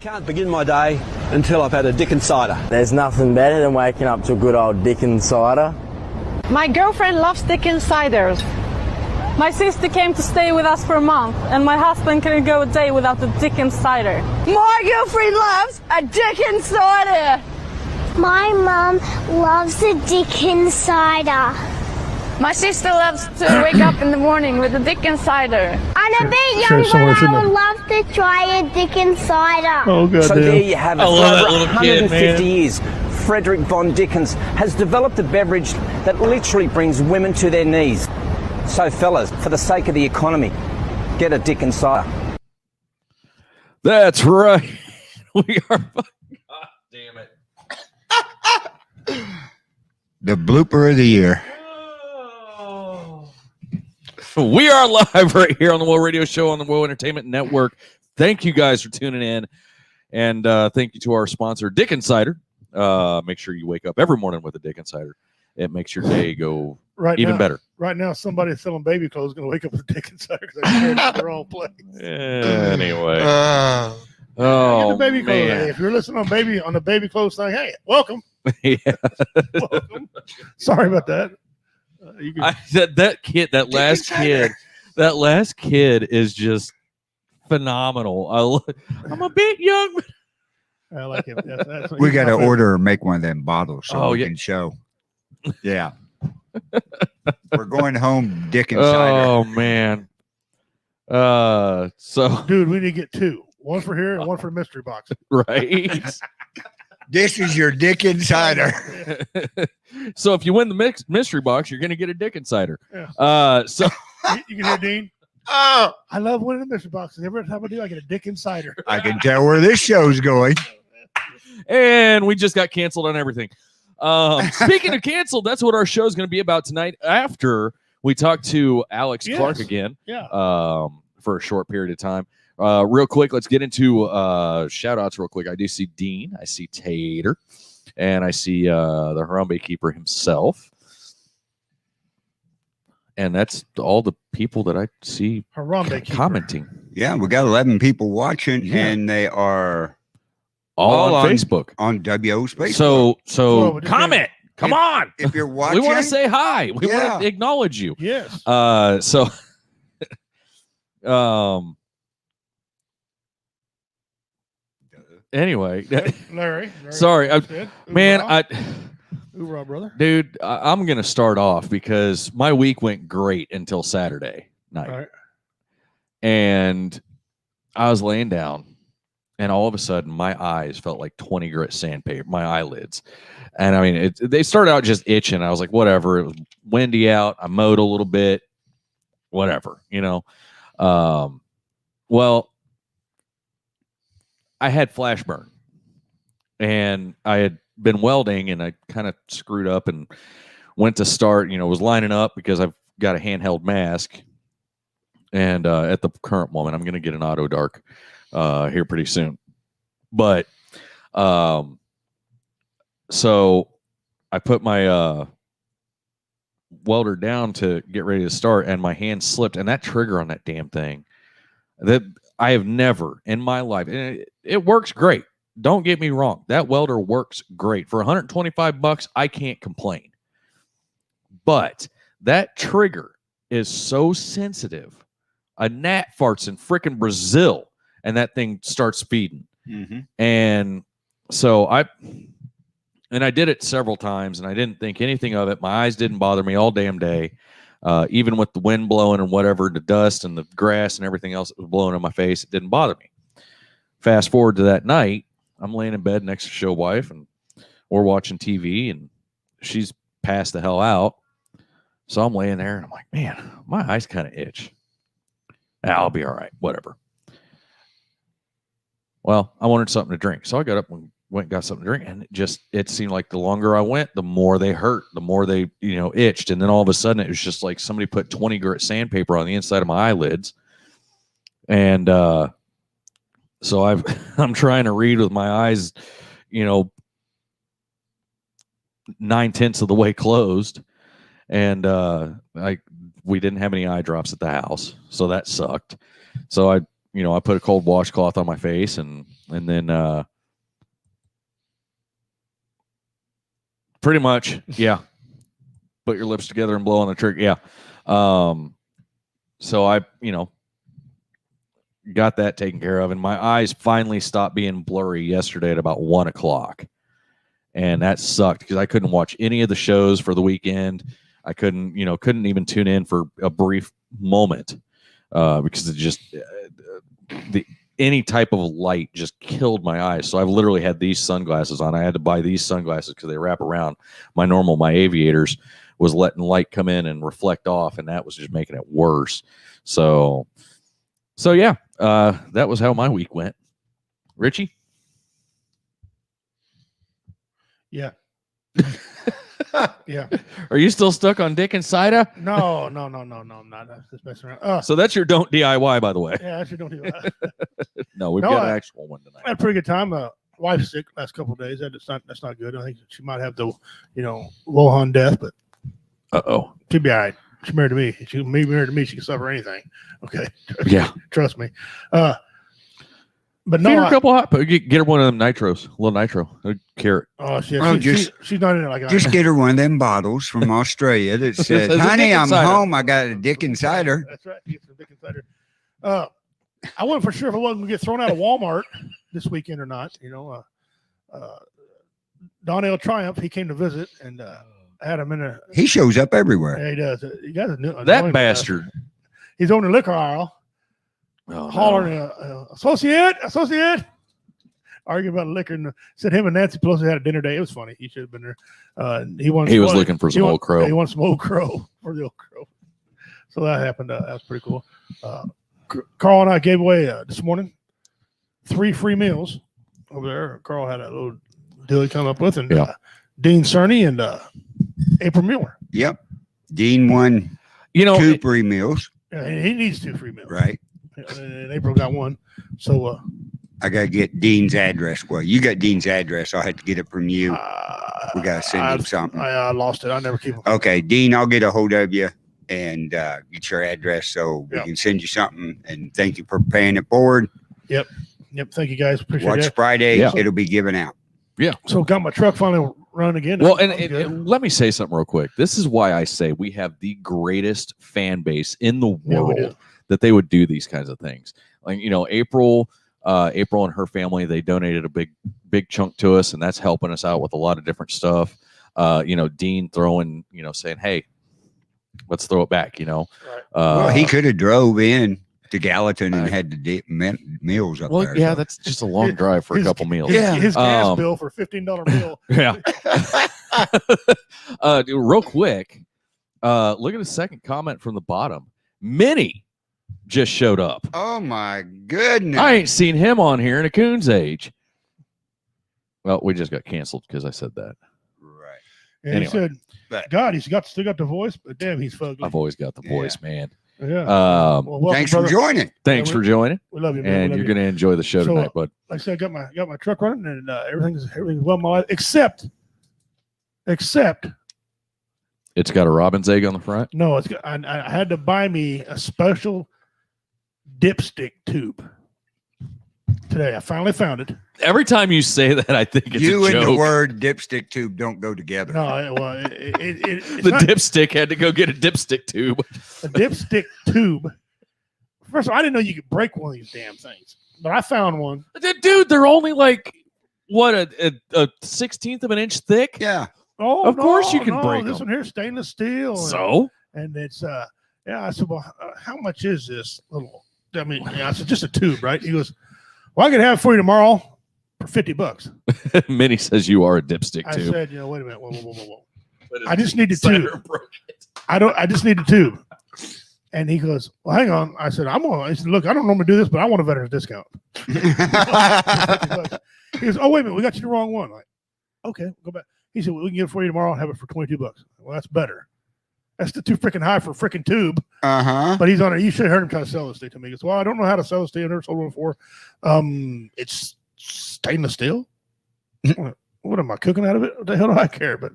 Can't begin my day until I've had a Dickens cider. There's nothing better than waking up to a good old Dickens cider. My girlfriend loves Dickens ciders. My sister came to stay with us for a month, and my husband couldn't go a day without the Dickens cider. My girlfriend loves a Dickens cider. My mum loves a Dickens cider. My sister loves to wake up in the morning with a Dickens cider. And a bit younger, I would love to try a Dickens cider. Oh, God. So there you have it. I love For that over little kid, 150 man. years, Frederick von Dickens has developed a beverage that literally brings women to their knees. So, fellas, for the sake of the economy, get a Dickens cider. That's right. We are. God damn it. The blooper of the year. We are live right here on the Woe Radio Show on the Woe Entertainment Network. Thank you guys for tuning in. And thank you to our sponsor, Dickens Cider. Make sure you wake up every morning with a Dickens Cider. It makes your day go even better. Right now, somebody selling baby clothes is going to wake up with a Dickens cider because they shared it in the wrong place. Anyway. The baby clothes. man. Hey, if you're listening on the baby clothes thing, hey, welcome. Yeah. Welcome. Sorry about that. You can, that last kid is just phenomenal. I'm a bit young. I like him. That's We got to order or make one of them bottles so we yeah. can show. Yeah. We're going home Dickens cider. Oh man. So dude, we need to get two. One for here and one for the mystery box. right. This is your Dickens cider. So if you win the mystery box, you're gonna get a Dickens cider. Yeah. So you can hear Dean. Oh, I love winning the mystery boxes. Every time I do, I get a Dickens cider. I can tell where this show's going. and we just got canceled on everything. Speaking of canceled, that's what our show is going to be about tonight. After we talk to Alex Clark again, for a short period of time. Real quick, let's get into shout outs real quick. I do see Dean, I see Tater, and I see the Harambe Keeper himself. And that's all the people that I see commenting. Yeah, we got 11 people watching, and they are all on Facebook. On WO's Facebook. So comment. Come on. If you're watching. We want to say hi. We want to acknowledge you. Yes. Anyway, Larry sorry, man. Hoorah, brother. Dude, I'm gonna start off because my week went great until Saturday night, All right. and I was laying down, and all of a sudden my eyes felt like 20 grit sandpaper, my eyelids, and I mean they started out just itching. I was like, whatever. It was windy out. I mowed a little bit, whatever, you know. Well, I had flash burn, and I had been welding, and I kind of screwed up and went to start, was lining up because I've got a handheld mask. And at the current moment, I'm going to get an auto dark here pretty soon. But so I put my welder down to get ready to start, and my hand slipped, and that trigger on that damn thing, that I have never in my life, and it works great. Don't get me wrong. That welder works great. For $125, I can't complain. But that trigger is so sensitive. A gnat farts in frickin' Brazil, and that thing starts feeding. Mm-hmm. And so I did it several times, and I didn't think anything of it. My eyes didn't bother me all damn day. Even with the wind blowing and whatever, the dust and the grass and everything else that was blowing in my face, it didn't bother me. Fast forward to that night, I'm laying in bed next to show wife, and we're watching TV, and she's passed the hell out. So I'm laying there, and I'm like, man, my eyes kind of itch. I'll be all right, whatever. Well, I wanted something to drink, so I got up and went and got something to drink, and it seemed like the longer I went, the more they hurt, the more they itched, and then all of a sudden it was just like somebody put 20 grit sandpaper on the inside of my eyelids, and so I'm trying to read with my eyes, 9/10 of the way closed, and we didn't have any eye drops at the house, so that sucked. So I I put a cold washcloth on my face and then pretty much, yeah. Put your lips together and blow on the trigger. Yeah. So I, got that taken care of, and my eyes finally stopped being blurry yesterday at about 1:00. And that sucked because I couldn't watch any of the shows for the weekend. I couldn't even tune in for a brief moment because it just any type of light just killed my eyes. So I've literally had these sunglasses on. I had to buy these sunglasses because they wrap around. My aviators was letting light come in and reflect off, and that was just making it worse. So yeah, that was how my week went. Richie? Yeah. Yeah. Are you still stuck on Dick and Cider? No, I'm not. That's just messing around. So that's your don't DIY, by the way. Yeah, actually don't do that. No, we've got an actual one tonight. I had a pretty good time. Wife's sick last couple of days. That's not good. I think she might have the, Wuhan death, but she'll be all right. She's married to me. She married to me. She can suffer anything. Okay. Yeah. Trust me. But Feed her no, a couple hot. Get her one of them nitros, a little nitro, a carrot. Oh, she's not in it like Just get her one of them bottles from Australia that says, "Honey, I'm home. I got a Dick and Cider." That's right. Get some Dick and Cider. I wasn't for sure if I wasn't going to get thrown out of Walmart this weekend or not. Donnell Triumph, he came to visit, and I had him in He shows up everywhere. Yeah, he does. You guys know That bastard. He's on the liquor aisle. Hollering, associate, arguing about liquor, and said him and Nancy Pelosi had a dinner day. It was funny. He should have been there. He was looking for some Old Crow. He wanted some Old Crow for the Old Crow. So that happened. That was pretty cool. Carl and I gave away this morning 3 free meals over there. Carl had a little deal he come up with, and Dean Cerny and April Mueller. Yep. Dean won 2 free meals. Yeah, he needs 2 free meals. Right. And April got 1. So I got to get Dean's address. Well, you got Dean's address. I'll have to get it from you. We got to send him something. I lost it. I never keep it. Okay, Dean, I'll get a hold of you and get your address so we can send you something. And thank you for paying it forward. Yep. Thank you guys. Appreciate it. Watch Friday. It'll be given out. Yeah. So got my truck finally running again. Well, and let me say something real quick. This is why I say we have the greatest fan base in the world that they would do these kinds of things. Like, April and her family, they donated a big chunk to us, and that's helping us out with a lot of different stuff. Dean throwing, saying, "Hey, let's throw it back." Well, he could have drove in to Gallatin and had the meals up there. Yeah, so. that's just a long drive for a couple meals. His gas bill for $15 meal. Yeah. Dude, real quick, look at the second comment from the bottom. Minnie just showed up. Oh my goodness! I ain't seen him on here in a coon's age. Well, we just got canceled because I said that. Right. And anyway. He said, "God, he's still got the voice, but damn, he's fugly." I've always got the voice, man. Yeah. Thanks for joining. Thanks for joining. We love you, man. And you're going to enjoy the show tonight, bud. Like I said, I got my truck running, and everything's well in my life, except it's got a robin's egg on the front. No, I had to buy me a special dipstick tube today. I finally found it. Every time you say that, I think it's you a joke. And the word dipstick tube don't go together. No, well, the dipstick had to go get a dipstick tube. A dipstick tube. First of all, I didn't know you could break one of these damn things, but I found one. Dude, they're only like what a 1/16 of an inch thick. Yeah. Oh, of course you can break this them. one here, stainless steel. So, and it's I said, well, how much is this little? I mean, I said just a tube, right? He goes, well, I could have it for you tomorrow for $50. Minnie says you are a dipstick I tube. said, wait a minute, whoa. I just need the tube. I just need the tube. And he goes, well, hang on. I said, he said, look, I don't normally do this, but I want a veteran's discount. He goes, oh, wait a minute, we got you the wrong one. I'm like, okay, go back. He said, well, we can get it for you tomorrow and have it for $22. Well, that's better. That's too freaking high for a freaking tube. But he's on it. You should have heard him try to sell this thing to me. He goes, well, I don't know how to sell this thing. I've never sold one before. It's stainless steel. What am I cooking out of it? What the hell do I care? But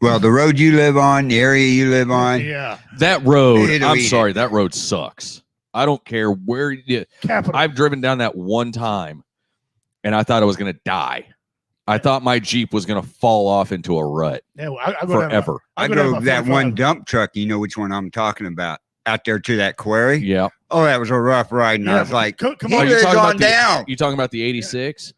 well, the road you live on, the area you live on. Yeah. That road, I'm sorry, that road sucks. I don't care where you. Capital. I've driven down that one time, and I thought I was going to die. I thought my Jeep was going to fall off into a rut Yeah, well, I go forever. I go down drove about that 45. one dump truck. You know which one I'm talking about? Out there to that quarry. Yeah. Oh, that was a rough ride. And Yeah, I was like, come he on, you're was talking on about the- down. You talking about the 86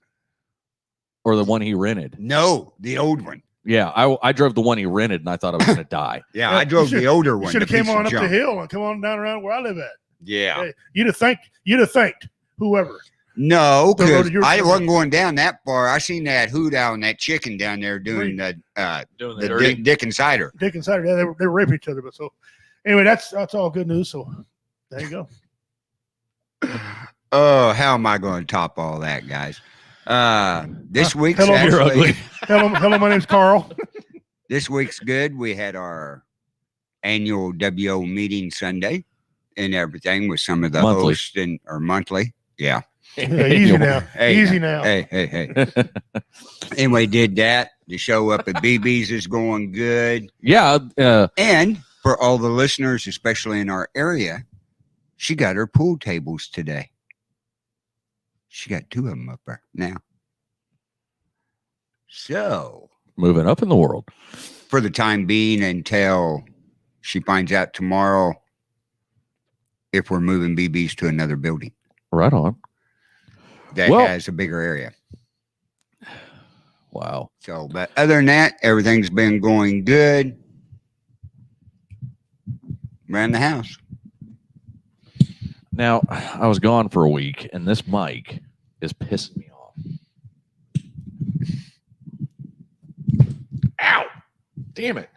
or the one he rented? No, the old one. Yeah, I drove the one he rented, and I thought I was going to die. Yeah, Yeah, I drove you the older You one. should have the came piece of on up the junk. hill and come on down around where I live at. Yeah. Hey, you'd have thanked whoever. No, The road because to your I children. wasn't going down that far. I seen that hoot owl and that chicken down there doing the Doing Dick and cider. Dick and Saturday, they were raping each other. But so anyway, that's all good news. So there you go. Oh, how am I going to top all that, guys? This week's hello, you're ugly. actually, Hello, my name's Carl. this week's good. We had our annual WO meeting Sunday and everything with some of the Monthly. hosts or monthly. Yeah. Yeah, easy now. Hey, Easy now. Hey. Anyway, did that. The show up at BB's is going good. Yeah. And for all the listeners, especially in our area, she got her pool tables today. She got 2 of them up there now. So, Moving up in the world. for the time being, until she finds out tomorrow if we're moving BB's to another building Right on. that Well- has a bigger area. Wow. So, but other than that, everything's been going good around the house. Now, I was gone for a week, and this mic is pissing me off. Ow! Damn it.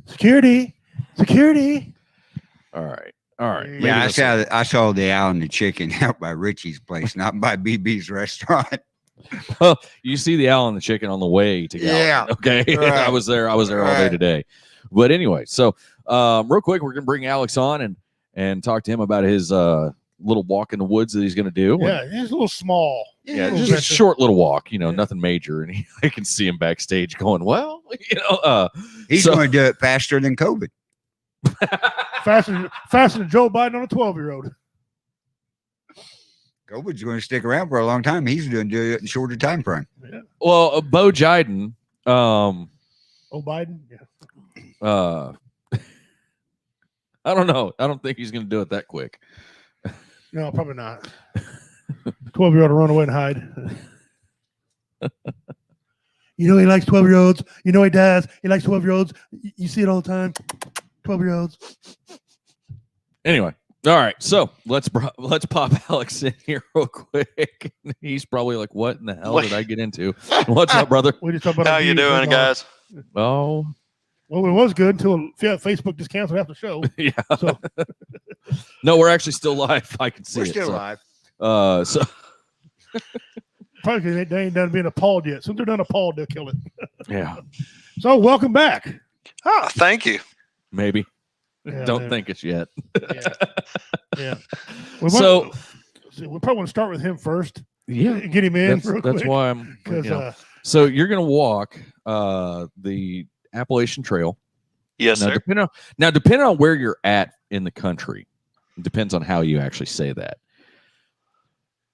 Security. All right. Maybe Yeah, this- I saw the owl and the chicken out by Richie's place, not by BB's restaurant. Well, you see the owl and the chicken on the way to Gallatin, Yeah. okay. Right. I was there all day Right. today. But anyway, so real quick, we're gonna bring Alex on and talk to him about his little walk in the woods that he's gonna do. Yeah, he's a little small. Yeah, Little just a adventure. short little walk, nothing major. And I can see him backstage going, well, He's So- going to do it faster than COVID. Faster than Joe Biden on a 12-year-old. COVID's going to stick around for a long time. He's going to do it in shorter time frame. well, Bo Jiden, Oh, Biden. Yeah. I don't know. I don't think he's gonna do it that quick. No, probably not. 12-year-old to run away and hide. You know he likes 12-year-olds. You know he does. He likes 12-year-olds. You see it all the time. 12-year-olds. Anyway, all right. So let's pop Alex in here real quick. He's probably like, "What in the hell did I get into?" What's up, brother? We just talked about How our you views, doing, that's all. guys? Oh, Well, it was good until Facebook just canceled after the show. yeah. So No, we're actually still live. I can see We're it. still so, live. So probably 'cause they ain't done being appalled yet. Soon they're done appalled, they'll kill it. yeah, So welcome back. Oh, thank you. maybe. Yeah, Don't man. think it's yet. Yeah. We So probably want to start with him first. yeah, Get him in that's real quick. why I'm. Because So you're gonna walk the Appalachian Trail. Yes, Now, sir. depending on where you're at in the country, it depends on how you actually say that.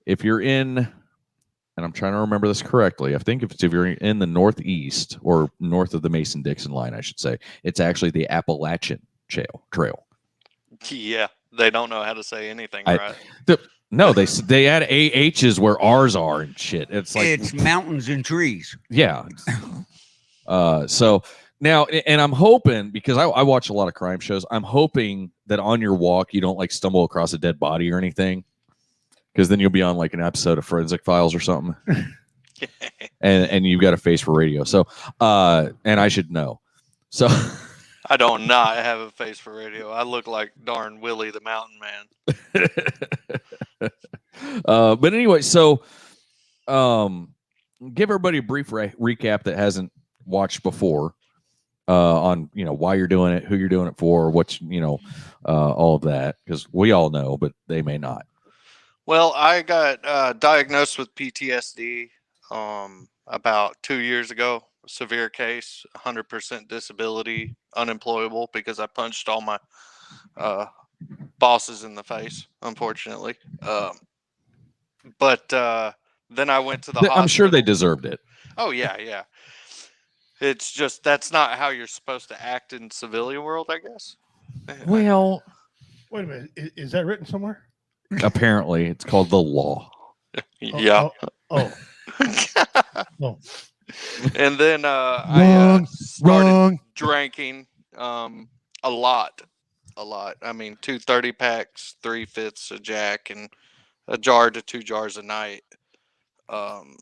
If you're in, and I'm trying to remember this correctly, I think if you're in the Northeast or north of the Mason-Dixon line, I should say, it's actually the Appalachian Trail. Yeah, they don't know how to say anything I- right. No, they add AHs where R's are and shit. It's like It's mountains and trees. yeah. So now, and I'm hoping, because I watch a lot of crime shows, I'm hoping that on your walk you don't like stumble across a dead body or anything, because then you'll be on like an episode of Forensic Files or something, and you've got a face for radio. So, and I should know. So, I don't not have a face for radio. I look like darn Willie the Mountain Man. but anyway, so give everybody a brief recap that hasn't watched before on why you're doing it, who you're doing it for, what's all of that, because we all know, but they may not. Well, I got diagnosed with PTSD about 2 years ago. Severe case, 100% disability, unemployable because I punched all my bosses in the face, unfortunately. But then I went to the hospital. I'm sure they deserved it. Oh yeah, yeah. It's just that's not how you're supposed to act in civilian world, I guess. Well, Wait a minute. Is that written somewhere? apparently it's called the law. Yeah. Oh. Oh. And then I started Wrong. drinking a lot. I mean, 2 30-packs, 3/5 of Jack, and a jar to 2 jars a night. And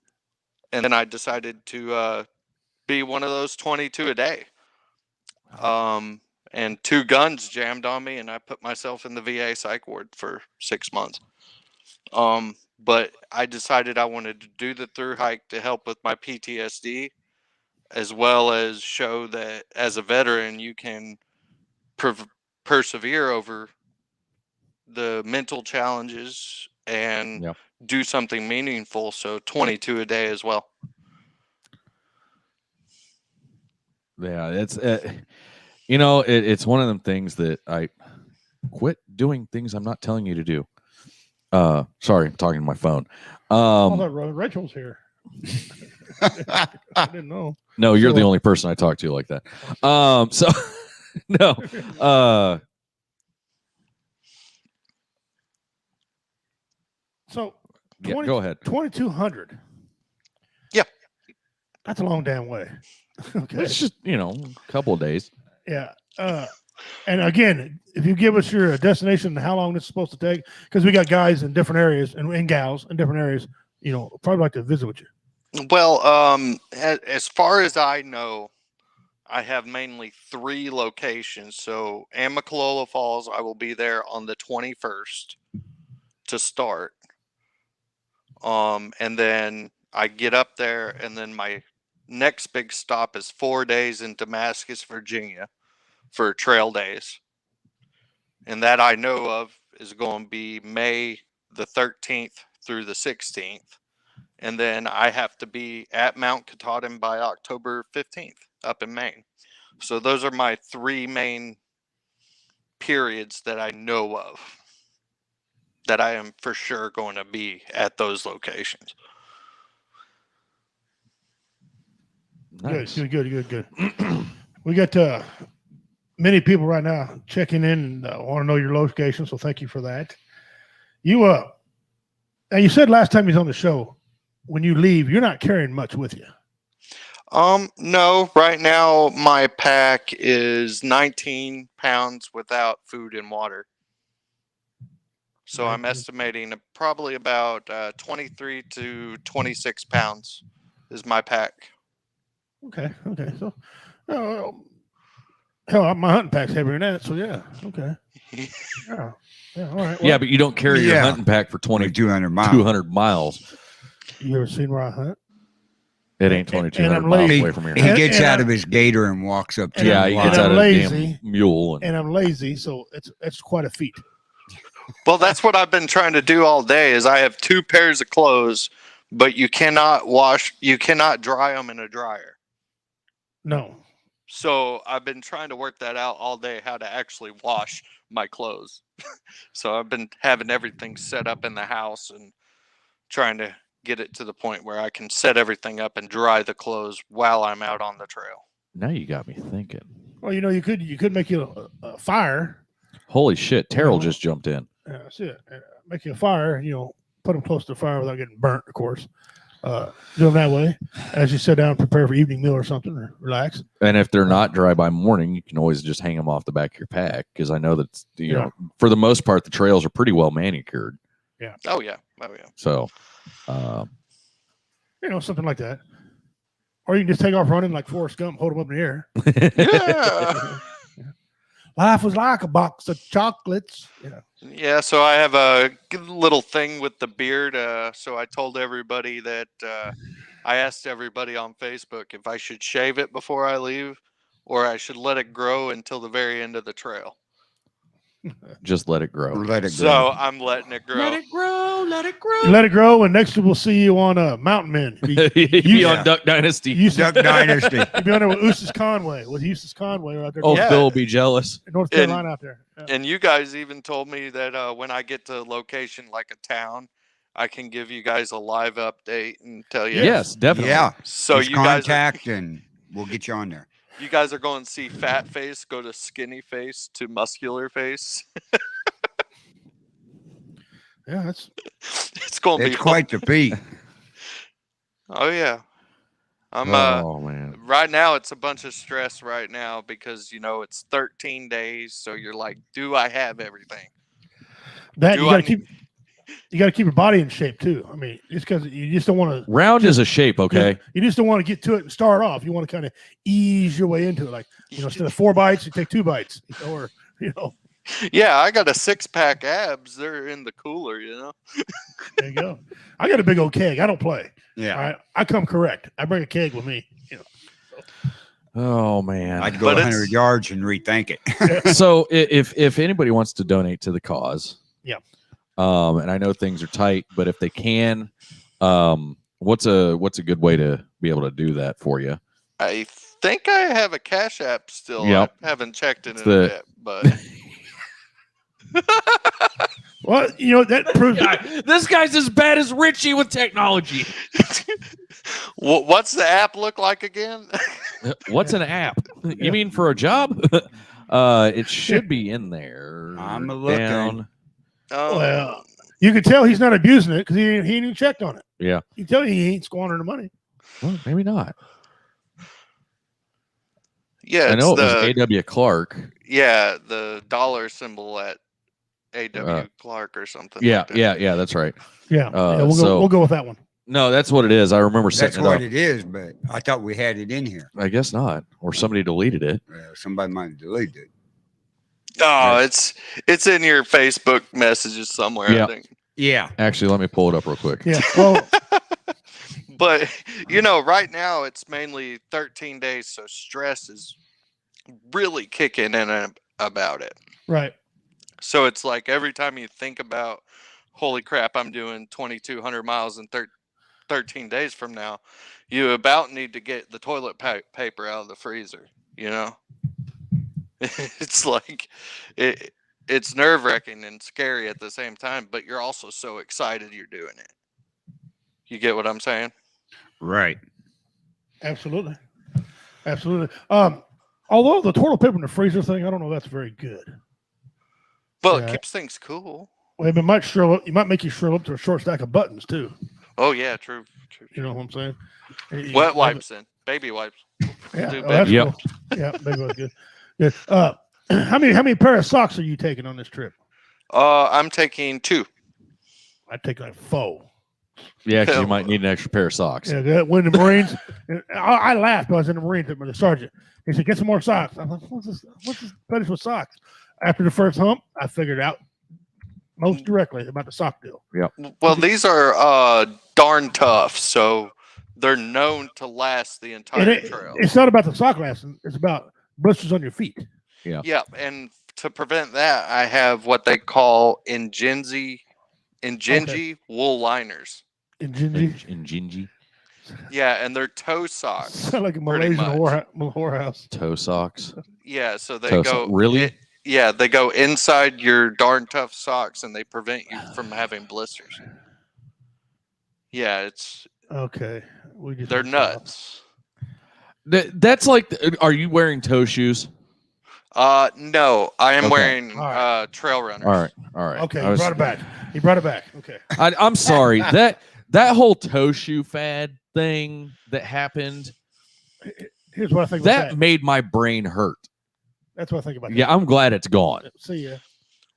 then I decided to be one of those 22 a day. And 2 guns jammed on me, and I put myself in the VA psych ward for 6 months. But I decided I wanted to do the through hike to help with my PTSD, as well as show that as a veteran you can persevere over the mental challenges and do something meaningful. So 22 a day as well. Yeah, it's it's one of them things that I quit doing things I'm not telling you to do. Sorry, I'm talking to my phone. Rachel's here. I didn't know. No, you're the only person I talk to like that. So no. So go ahead. 2,200. Yeah. That's a long damn way. Okay. It's just, a couple of days. Yeah. And again, if you give us your destination and how long this is supposed to take, because we got guys in different areas and gals in different areas, probably like to visit with you. Well, as far as I know, I have mainly 3 locations. So Amicalola Falls, I will be there on the 21st to start. And then I get up there, and then my next big stop is 4 days in Damascus, Virginia for trail days. And that I know of is going to be May the 13th through the 16th. And then I have to be at Mount Katahdin by October 15th up in Maine. So those are my 3 main periods that I know of that I am for sure going to be at those locations. Nice. Good. We got many people right now checking in and want to know your location, so thank you for that. Now you said last time you was on the show, when you leave, you're not carrying much with you. No, right now my pack is 19 pounds without food and water. So I'm estimating probably about 23 to 26 pounds is my pack. Okay. So, hell, my hunting pack's heavier than that. So yeah. Okay. Yeah. All right. Yeah, but you don't carry your hunting pack for 200 miles. You ever seen where I hunt? It ain't 2,200 miles away from here. He gets out of his gator and walks up to he gets out of his damn mule. And I'm lazy, so it's quite a feat. Well, that's what I've been trying to do all day is I have 2 pairs of clothes, but you cannot dry them in a dryer. No. So I've been trying to work that out all day, how to actually wash my clothes. So I've been having everything set up in the house and trying to get it to the point where I can set everything up and dry the clothes while I'm out on the trail. Now you got me thinking. Well, you could make you a fire. Holy shit! Terrell just jumped in. Yeah, that's it. Make you a fire. Put them close to the fire without getting burnt, of course. Do them that way as you sit down and prepare for evening meal or something, or relax. And if they're not dry by morning, you can always just hang them off the back of your pack, because I know that for the most part the trails are pretty well manicured. Yeah. Oh yeah. So, something like that. Or you can just take off running like Forrest Gump, hold them up in the air. Yeah. Life was like a box of chocolates. Yeah, so I have a little thing with the beard. So I told everybody that I asked everybody on Facebook if I should shave it before I leave or I should let it grow until the very end of the trail. Just let it grow. Let it So grow. I'm letting it grow. Let it grow. Let it grow. You let it grow, and next we'll see you on Mountain Men. You'd be on Duck Dynasty. Duck Dynasty. You'd be on there with Eustace Conway. With Eustace Conway out there. Oh, Yeah. Phil will be jealous. North Carolina out there. Yeah. And you guys even told me that when I get to a location like a town, I can give you guys a live update and tell you. Yes, definitely. Yeah. So Just you guys, contact and we'll get you on there. you guys are going to see fat face go to skinny face to muscular face. Yeah, that's It's going to be It's quite the feat. Oh yeah. I'm Oh man. right now it's a bunch of stress right now because it's 13 days, so you're like, do I have everything? that. Do You I got to keep. You got to keep your body in shape too. I mean, just because you just don't want to. Round is a shape, okay? You just don't want to get to it and start off. You want to kind of ease your way into it. Like instead of 4 bites, you take 2 bites. Or Yeah, I got a 6-pack abs. They're in the cooler, there you go. I got a big old keg. I don't play. Yeah. All right, I come correct. I bring a keg with me. Oh man. I'd go But 100 yards and rethink it. So if anybody wants to donate to the cause, Yeah. And I know things are tight, but if they can, what's a good way to be able to do that for you? I think I have a Cash App still. Yep. I haven't checked it in It's a the- bit, but Well, that proves This guy's as bad as Richie with technology. what's the app look like again? What's an app? You mean for a job? It should be in there. I'm a-looking. Down. Oh, Well, you can tell he's not abusing it because he ain't even checked on it. Yeah. You can tell he ain't squandering the money. Well, maybe not. yeah, I it's know it the was A.W. Clark. the dollar symbol at A.W. Clark or something. Yeah, like that. yeah, that's right. Yeah, we'll go with that one. No, that's what it is. I remember That's setting it what up. it is, but I thought we had it in here. I guess not, or somebody deleted it. Somebody might have deleted it. Oh, it's in your Facebook messages somewhere, Yeah. I think. Yeah. Actually, let me pull it up real quick. Yeah. Well, But right now it's mainly 13 days, so stress is really kicking in about it. right. So it's like every time you think about, holy crap, I'm doing 2,200 miles in 13 days from now, you about need to get the toilet paper out of the freezer. It's like it's nerve-wracking and scary at the same time, but you're also so excited you're doing it. You get what I'm saying? Right. Absolutely. Although the toilet paper in the freezer thing, I don't know if that's very good. Well, Yeah. it keeps things cool. Well, it might shrivel up. You might make you shrivel up to a short stack of buttons too. Oh yeah, true. You know what I'm saying? You- Wet wipes in, baby wipes. Yeah, Do that's Yep. cool. Yeah, baby wipes good. Good. How many pair of socks are you taking on this trip? I'm taking 2. I take like 4. Yeah, 'cause you might need an extra pair of socks. Yeah, good. When the Marines, I laughed when I was in the Marines with the sergeant. He said, "Get some more socks." I'm like, "What's this fetish with socks?" After the first hump, I figured out most directly about the sock deal. Well, these are darn tough, so they're known to last the And entire trail. it's not about the sock lasting; it's about blisters on your feet. Yeah, and to prevent that, I have what they call Injinji wool liners. In Gingy, In Gingy. Yeah, and they're toe socks. sound like a pretty Malaysian much. whorehouse. Toe socks. Yeah, so they Toe go sock. Really? yeah, they go inside your darn tough socks, and they prevent you from having blisters. Yeah, Okay, they're nuts. That's like, are you wearing toe shoes? No, I am Okay. wearing All right. trail runners. All right. Okay, I he was- brought it back. He brought it back. Okay. I'm sorry. That whole toe shoe fad thing that happened, Here's what I think about that made my brain hurt. That's what I think about Yeah, I'm glad it's gone. that. See ya.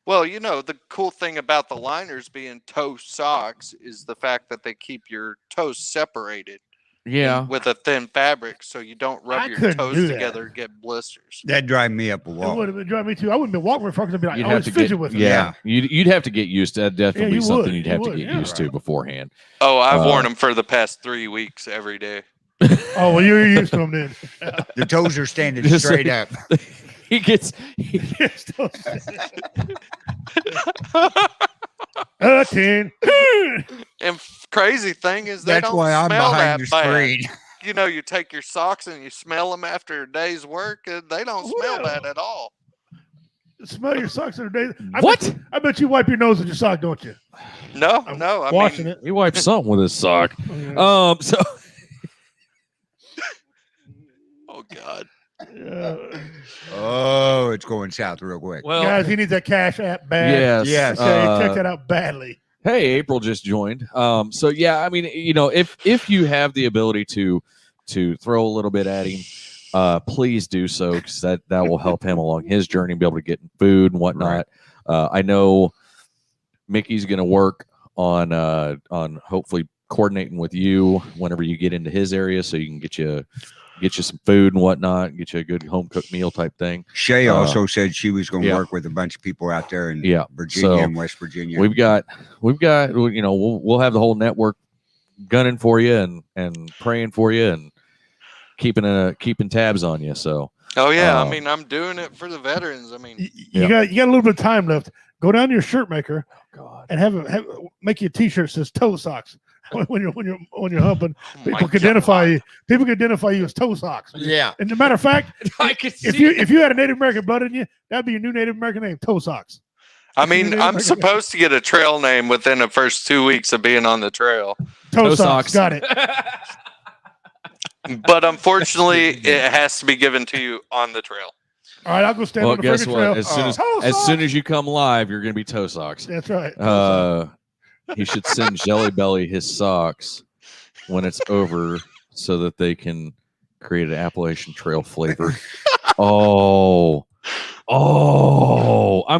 Well, the cool thing about the liners being toe socks is the fact that they keep your toes separated Yeah. with a thin fabric, so you don't rub I your couldn't toes do that. together and get blisters. That'd drive me up a It wall. would have driven me too. I wouldn't be walking very far because I'd be like, You'd I have always to fidget get, with it. yeah. You'd have to get used to that. Definitely you something would. you'd You have to would, get yeah. used to beforehand. Oh, I've Uh, worn them for the past 3 weeks every day. Oh, well, you're used to them then. The toes are standing Just straight like- up. he gets. And crazy thing is, they That's don't why I'm smell behind that the bad. screen. You know, you take your socks and you smell them after a day's work, and they don't smell bad at all. Smell your socks every day. What? I bet you wipe your nose with your sock, don't you? No, I'm no. I washing mean, it. He wipes something with his sock. So. Oh God. Oh, it's going south real quick. Well, Guys, he needs that Cash App bad. yes. Okay, check that out badly. Hey, April just joined. So yeah, I mean, you know, if you have the ability to throw a little bit at him, please do so, because that will help him along his journey, be able to get food and whatnot. I know Mickey's going to work on hopefully coordinating with you whenever you get into his area, so you can get you some food and whatnot, get you a good home cooked meal type thing. Shay also said she was going to yeah. work with a bunch of people out there in Virginia So and West Virginia. We've got, you know, we'll have the whole network gunning for you and praying for you and keeping tabs on you. So. Oh yeah, I mean, I'm doing it for the veterans. I mean, you got a little bit of time left. Go down to your shirt maker and make you a T-shirt that says toe socks. When you're humping, people can identify you. People can identify you as toe socks. Yeah. And as a matter of fact, I can see if you had a Native American blood in you, that'd be your new Native American name, toe socks. I mean, I'm supposed to get a trail name within the first 2 weeks of being on the trail. Toe socks. Got it. But unfortunately, it has to be given to you on the trail. All right, I'll go stand on the guess friggin' what? trail. As soon as you come live, you're going to be toe socks. That's right. He should send Jelly Belly his socks when it's over, so that they can create an Appalachian Trail flavor. I'm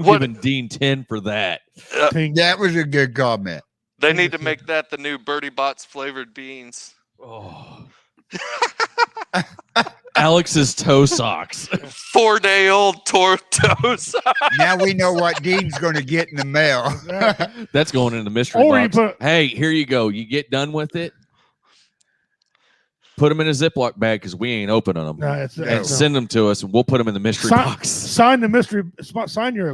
giving Dean 10 for that. That was a good comment. They need to make that the new Birdie Bots flavored beans. Oh. Alex's toe socks. 4-day-old toe socks. Now we know what Dean's going to get in the mail. That's going in the mystery Or box. Hey, here you go. You get done with it, put them in a Ziploc bag, because we ain't opening them, and send them to us, and we'll put them in the mystery box. Sign your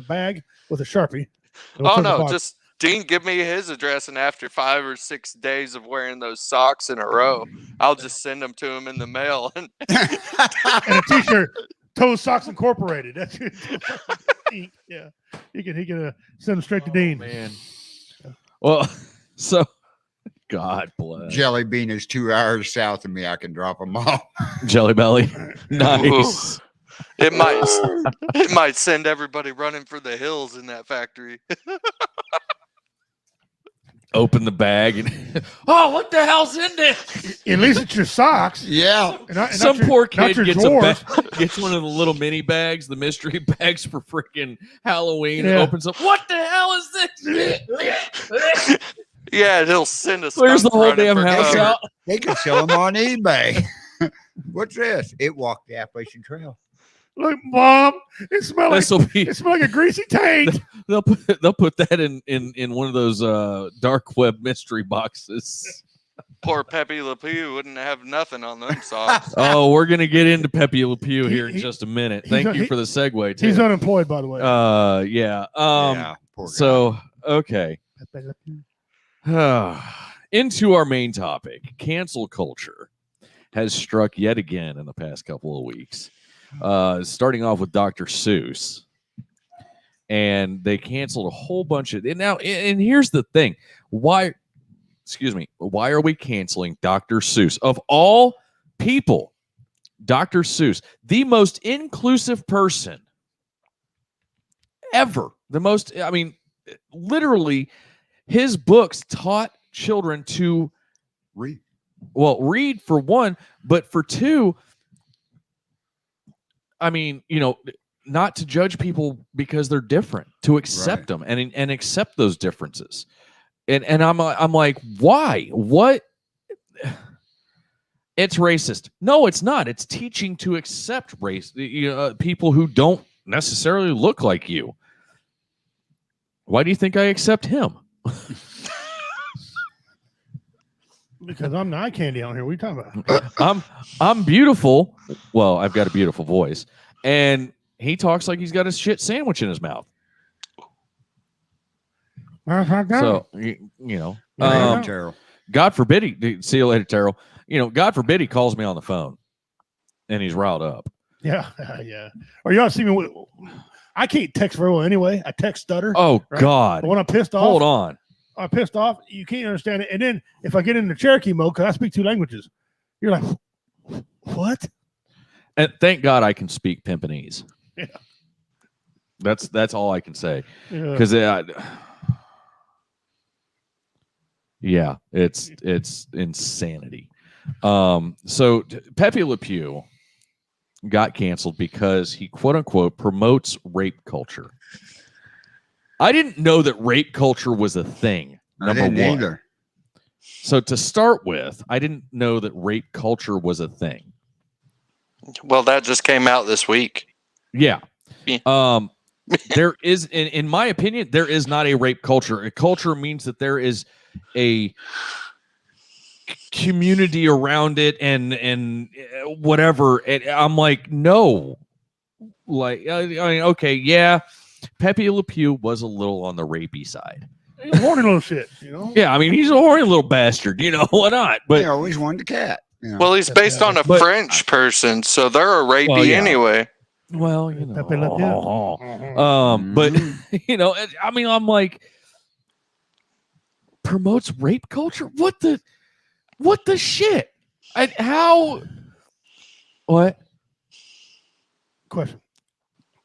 bag with a Sharpie. Oh no, just Dean, give me his address, and after 5 or 6 days of wearing those socks in a row, I'll just send them to him in the mail. And a T-shirt, Toe Socks Incorporated. That's yeah. He can send them straight to Dean. Man. Well, so God bless. Jelly Bean is 2 hours south of me. I can drop them off. Jelly Belly, nice. It might send everybody running for the hills in that factory. Open the bag and what the hell's in this? At least it's your socks. Yeah. Some poor kid gets gets one of the little mini bags, the mystery bags for freaking Halloween, and opens up. What the hell is this? Yeah, he'll send us. Clears the whole damn house out. They could sell them on eBay. What's this? It walked the Appalachian Trail. Look, Mom, it smells like a greasy tank. They'll put that in one of those dark web mystery boxes. Poor Pepe Le Pew wouldn't have nothing on them socks. Oh, we're gonna get into Pepe Le Pew here in just a minute. Thank you for the segue. Too. He's unemployed, by the way. Yeah. Poor guy. So okay. Into our main topic, cancel culture has struck yet again in the past couple of weeks. Starting off with Dr. Seuss, and they canceled a whole bunch of. And now, and here's the thing: why are we canceling Dr. Seuss of all people? Dr. Seuss, the most inclusive person ever. Literally, his books taught children to read. Well, read for one, but for two, not to judge people because they're different, to accept them and accept those differences. And I'm like, why? What? It's racist. No, it's not. It's teaching to accept race. People who don't necessarily look like you. Why do you think I accept him? Because I'm the eye candy on here. What are you talking about? I'm beautiful. Well, I've got a beautiful voice, and he talks like he's got a shit sandwich in his mouth. So you know, Terrell. God forbid he see you later, Terrell. You know, God forbid he calls me on the phone and he's riled up. Yeah, yeah. Or you ought to see me. I can't text very well anyway. I text stutter. Oh right? God! But when I'm pissed off, Hold on. I'm pissed off. You can't understand it. And then if I get into Cherokee mode, because I speak 2 languages, you're like, what? And thank God I can speak Pimpanese. Yeah. That's all I can say. Yeah. Because yeah, it's insanity. So Pepe Le Pew got canceled because he quote unquote promotes rape culture. I didn't know that rape culture was a thing. I didn't one. either. So to start with, I didn't know that rape culture was a thing. Well, that just came out this week. Yeah. There is, in my opinion, there is not a rape culture. A culture means that there is a community around it and whatever. And I'm like, no. Like, I mean, okay, yeah. Pepe Le Pew was a little on the rapey side. He's a horny little shit, you know? Yeah, I mean, he's a horny little bastard, you know, why not? But They always wanted the cat. You know? Well, he's based on a But- French person, so they're a rapey Well, yeah. anyway. well, you know. Pepe Le Pew. But you know, I mean, I'm like, promotes rape culture? What the shit? How? What? Question.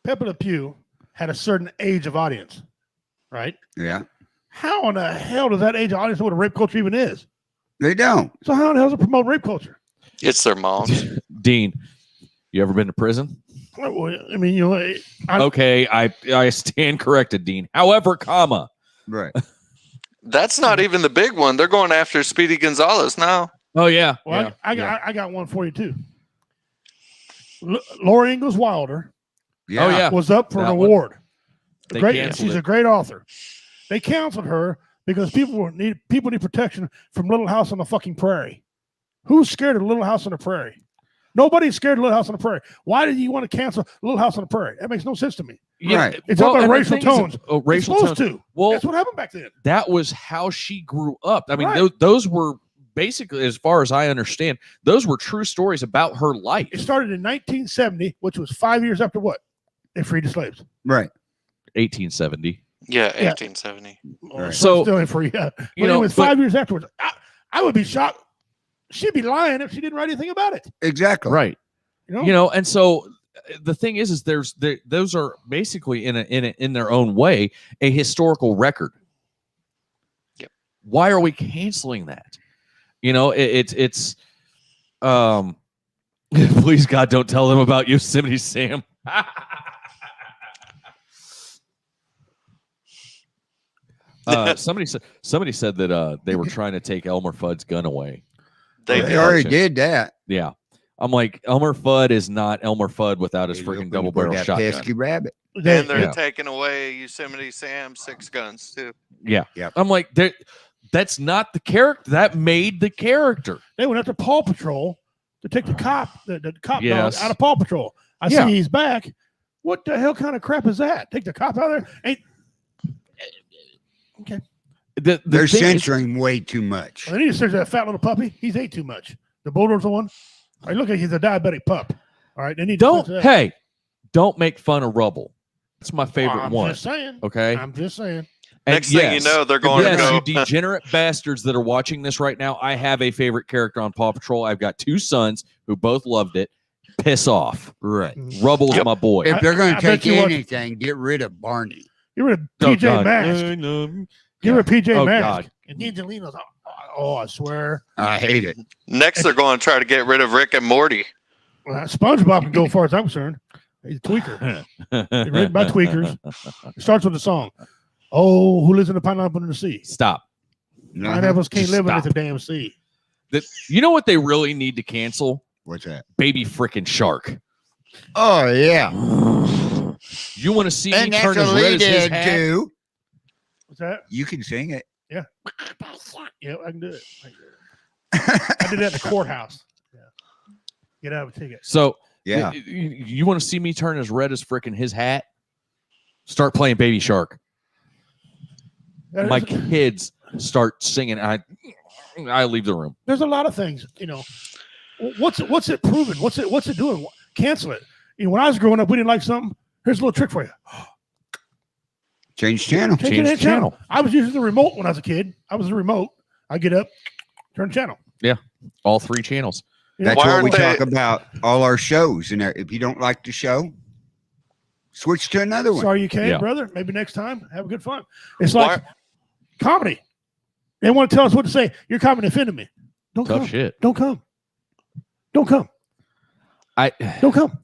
Pepe Le Pew had a certain age of audience, right? Yeah. How in the hell does that age of audience know what a rape culture even is? They don't. So how in the hell does it promote rape culture? It's their moms. Dean, you ever been to prison? Well, I mean, you know, Okay, I stand corrected, Dean. However, comma. Right. That's not even the big one. They're going after Speedy Gonzalez now. Oh yeah. well, yeah. I got one for you too. Laura Ingalls Wilder Yeah. Oh yeah. was up for an That one. award. They Great, canceled she's it. a great author. They canceled her because people need protection from Little House on the fucking Prairie. Who's scared of Little House on the Prairie? Nobody's scared of Little House on the Prairie. Why did you want to cancel Little House on the Prairie? That makes no sense to me. Yeah, Right. It's all about and the racial thing is, tones. racial it's supposed tones. to. Well, That's what happened back then. that was how she grew up. I mean, Right. those were basically, as far as I understand, those were true stories about her life. It started in 1970, which was 5 years after what? They freed the slaves. Right. 1870. Yeah, Yeah. 1870. Right. So, still in free. Yeah. But you it know, was but- 5 years afterwards. I would be shocked. She'd be lying if she didn't write anything about it. Exactly. Right. You know? You know, and so the thing is those are basically in their own way a historical record. Yep. Why are we canceling that? You know, it's please God, don't tell them about Yosemite Sam. Somebody said that they were trying to take Elmer Fudd's gun away. They already did that. Yeah. I'm like, Elmer Fudd is not Elmer Fudd without his He's freaking looking double for barrel that shotgun. pesky rabbit. And they're Yeah. taking away Yosemite Sam's 6 guns too. Yeah. Yep. I'm like, that's not the character. That made the character. They went after Paw Patrol to take the cop dog Yes. out of Paw Patrol. I Yeah. see he's back. What the hell kind of crap is that? Take the cop out of there? Ain't okay. The They're thing is- censoring way too much. Well, they need to censor that fat little puppy. He's ate too much. The Bulldozer one. All right, look like he's a diabetic pup. All right, they need to censor that. Hey, don't make fun of Rubble. That's my favorite I'm one. just saying. Okay. I'm just saying. And Next thing you know, they're going to yes, go. you degenerate bastards that are watching this right now. I have a favorite character on Paw Patrol. I've got 2 sons who both loved it. Piss off. Right. Rubble's my boy. If they're going I to bet take you watch- anything, get rid of Barney. Get rid of Oh, PJ God. Masks. Get rid of PJ Oh, Masks. God. And Angelino's. Oh, I swear. I hate it. Next, they're going to try to get rid of Rick and Morty. Well, SpongeBob can go as far as I'm concerned. He's a tweaker. He's written by tweakers. It starts with the song. Oh, who lives in the pineapple in the sea? Stop. Pineapples can't Just live in stop. the damn sea. You know what they really need to cancel? What's that? Baby frickin' Shark. Oh, yeah. You want to see And me that's turn a as red lead as his in, hat? too. What's that? You can sing it. Yeah, I can do it. I did that at the courthouse. Yeah. Get out of a ticket. So Yeah. You want to see me turn as red as frickin' his hat? Start playing Baby Shark. My kids start singing. I leave the room. There's a lot of things, What's it proven? What's it doing? Cancel it. When I was growing up, we didn't like something. Here's a little trick for you. Change channel. Change channel. I was using the remote when I was a kid. I was the remote. I get up, turn channel. Yeah, all 3 channels. That's Why what we aren't they- talk about all our shows. And if you don't like the show, switch to another one. Sorry you can't, Yeah. brother. Maybe next time. Have a good fun. It's like comedy. They want to tell us what to say. Your comedy offended me. Don't Tough come. shit. Don't come. Don't come. Don't come.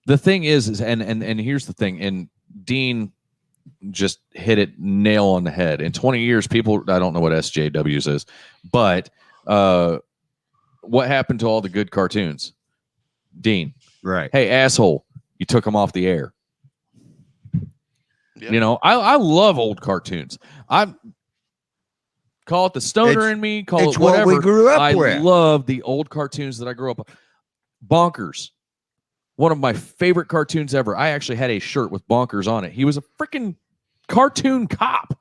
The thing is and here's the thing, and Dean just hit it nail on the head. In 20 years, people, I don't know what SJWs is, but what happened to all the good cartoons? Dean, Right. hey, asshole, you took them off the air. Yep. I love old cartoons. I call it the stoner It's- in me, call it's it whatever. what we grew up I with. love the old cartoons that I grew up with. Bonkers. One of my favorite cartoons ever. I actually had a shirt with Bonkers on it. He was a freaking cartoon cop.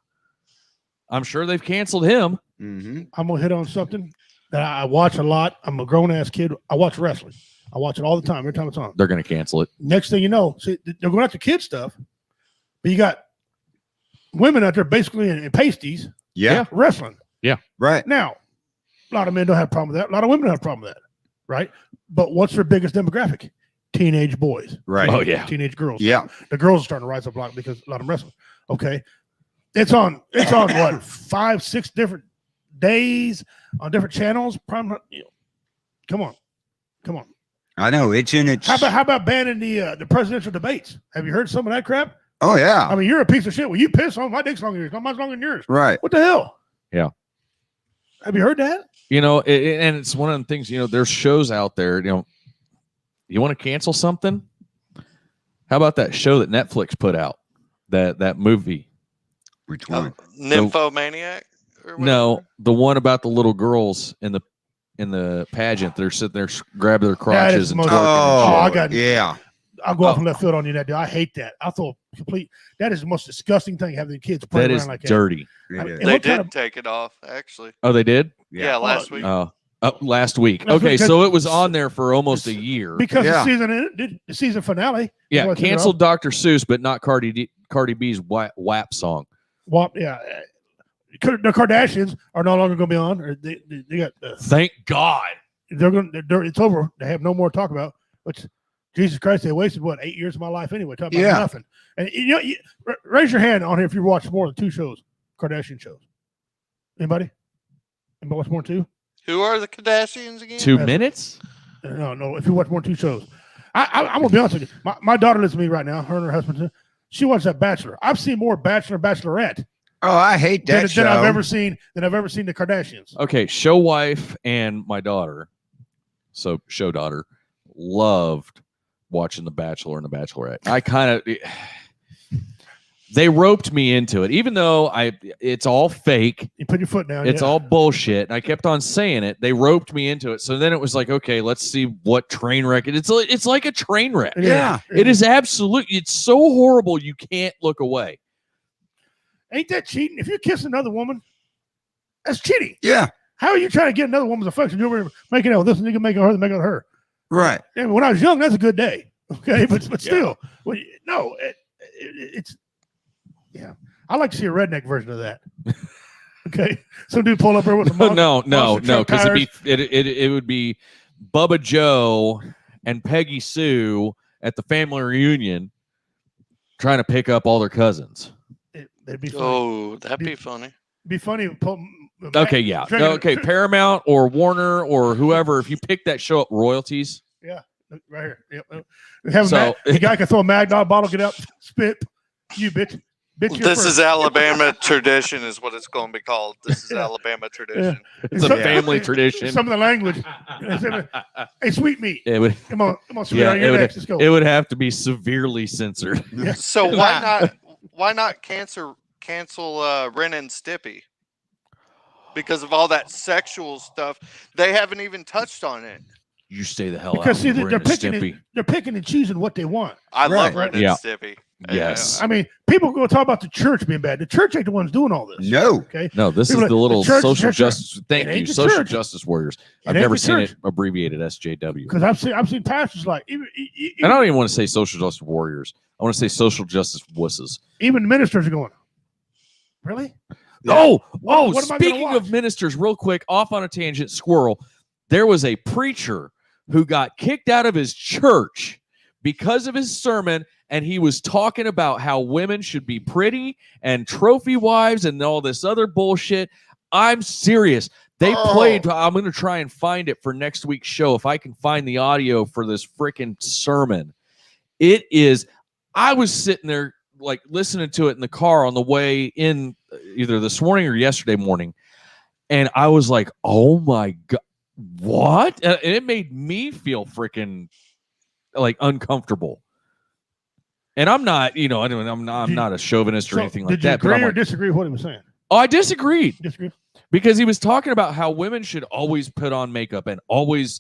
I'm sure they've canceled him. Mm-hmm. I'm going to hit on something that I watch a lot. I'm a grown-ass kid. I watch wrestling. I watch it all the time, every time it's on. They're going to cancel it. Next thing you know, see, they're going after kid stuff, but you got women out there basically in pasties Yeah. wrestling. Right. Now, a lot of men don't have a problem with that. A lot of women don't have a problem with that, right? But what's their biggest demographic? Teenage boys. Right. Oh, yeah. Teenage girls. Yeah. The girls are starting to rise up a lot because a lot of them wrestling. Okay. It's on what, 5, 6 different days on different channels. Come on. I know. It's in its. How about banning the presidential debates? Have you heard some of that crap? Oh, yeah. I mean, you're a piece of shit. Well, you piss on my dick's longer than yours. Mine's longer than yours. Right. What the hell? Yeah. Have you heard that? And it's one of the things, there's shows out there, you want to cancel something? How about that show that Netflix put out? That movie? Which one? Nymphomaniac? Or No, whatever? the one about the little girls in the pageant. They're sitting there grabbing their crotches and most- twerking. and I shit. got Yeah. I'll go off in left field on you that day. I hate that. I thought that is the most disgusting thing having kids play That around is like that. dirty. It is. And They what kind did of- take it off, actually. Oh, they did? Yeah, last week. Oh, last week. That's Okay, because- so it was on there for almost a year. Because Yeah. the season finale. Yeah, was it canceled Dr. Seuss, but not Cardi B's WAP song. Well, yeah. The Kardashians are no longer going to be on. Or they got. Thank God. It's over. They have no more to talk about. Which, Jesus Christ, they wasted 8 years of my life anyway talking about Yeah. nothing. And raise your hand on here if you watched more than 2 shows, Kardashian shows. Anybody watch more than 2? Who are the Kardashians again? 2 minutes? No. If you watch more than 2 shows, I'm gonna be honest with you. My daughter lives with me right now. Her and her husband. She watched that Bachelor. I've seen more Bachelor, Bachelorette Oh, I hate that show. than I've ever seen the Kardashians. Okay, show wife and my daughter, so show daughter, loved watching The Bachelor and The Bachelorette. I kind of, they roped me into it, even though it's all fake. You put your foot down. It's yeah. all bullshit. And I kept on saying it. They roped me into it. So then it was like, okay, let's see what train wreck it. It's like a train wreck. It is. Yeah. It is absolute. It's so horrible you can't look away. Ain't that cheating? If you kiss another woman, that's cheating. Yeah. How are you trying to get another woman's affection? You're making out with this nigga, making her, making her. Right. And when I was young, that's a good day. Okay, but still, no, it's yeah. I like to see a redneck version of that. Okay, some dude pull up here with a No, because tires. it would be Bubba Joe and Peggy Sue at the family reunion trying to pick up all their cousins. It'd be funny. Oh, that'd be funny. Be funny. Okay, yeah. Okay, Paramount or Warner or whoever, if you pick that show up, royalties. Yeah, right here. Yep. Have So- the guy can throw a Mad Dog bottle, get up, spit. You bitch. Bitch, you're This first. is Alabama tradition, is what it's going to be called. This is Alabama tradition. It's a family tradition. Some of the language. Hey, sweet meat. It would, Come on, sweet yeah, on your next. Let's go. it would have to be severely censored. So why not cancel Ren and Stimpy? Because of all that sexual stuff, they haven't even touched on it. You stay the hell Because out. see, of Ren they're and picking Stimpy. they're picking and choosing what they want. I love Right. Ren and Yeah. Stimpy. Yes. I mean, people go talk about the church being bad. The church ain't the ones doing all this. No. Okay. No, this People is the like, little the church, social church, justice. Thank It ain't you, the social church. justice warriors. It I've ain't never the seen it church. abbreviated SJW. Because I've seen pastors like even And I don't even want to say social justice warriors. I want to say social justice wusses. even ministers are going, really? Oh, What am I gonna speaking of watch? ministers, real quick, off on a tangent, squirrel. There was a preacher who got kicked out of his church because of his sermon, and he was talking about how women should be pretty and trophy wives and all this other bullshit. I'm serious. They played. I'm going to try and find it for next week's show if I can find the audio for this freaking sermon. It is. I was sitting there like listening to it in the car on the way in either this morning or yesterday morning, and I was like, "Oh my god, what?" And it made me feel freaking like uncomfortable. And I'm not, I'm not a chauvinist or So, anything like did you that. But agree I'm or like, disagree with what he was saying? oh, I disagreed. Disagree. Because he was talking about how women should always put on makeup and always,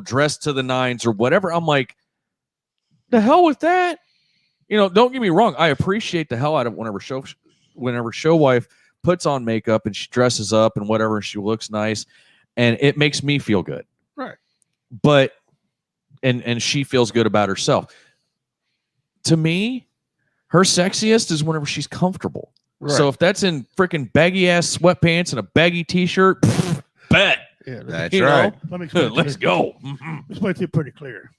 dress to the nines or whatever. I'm like, the hell with that. Don't get me wrong. I appreciate the hell out of whenever show wife puts on makeup and she dresses up and whatever, and she looks nice, and it makes me feel good. Right. But and she feels good about herself. To me, her sexiest is whenever she's comfortable. Right. So if that's in freaking baggy ass sweatpants and a baggy t-shirt, bet. Yeah, That's You right. know? let me explain it to Let's you. go. Let's make it pretty clear.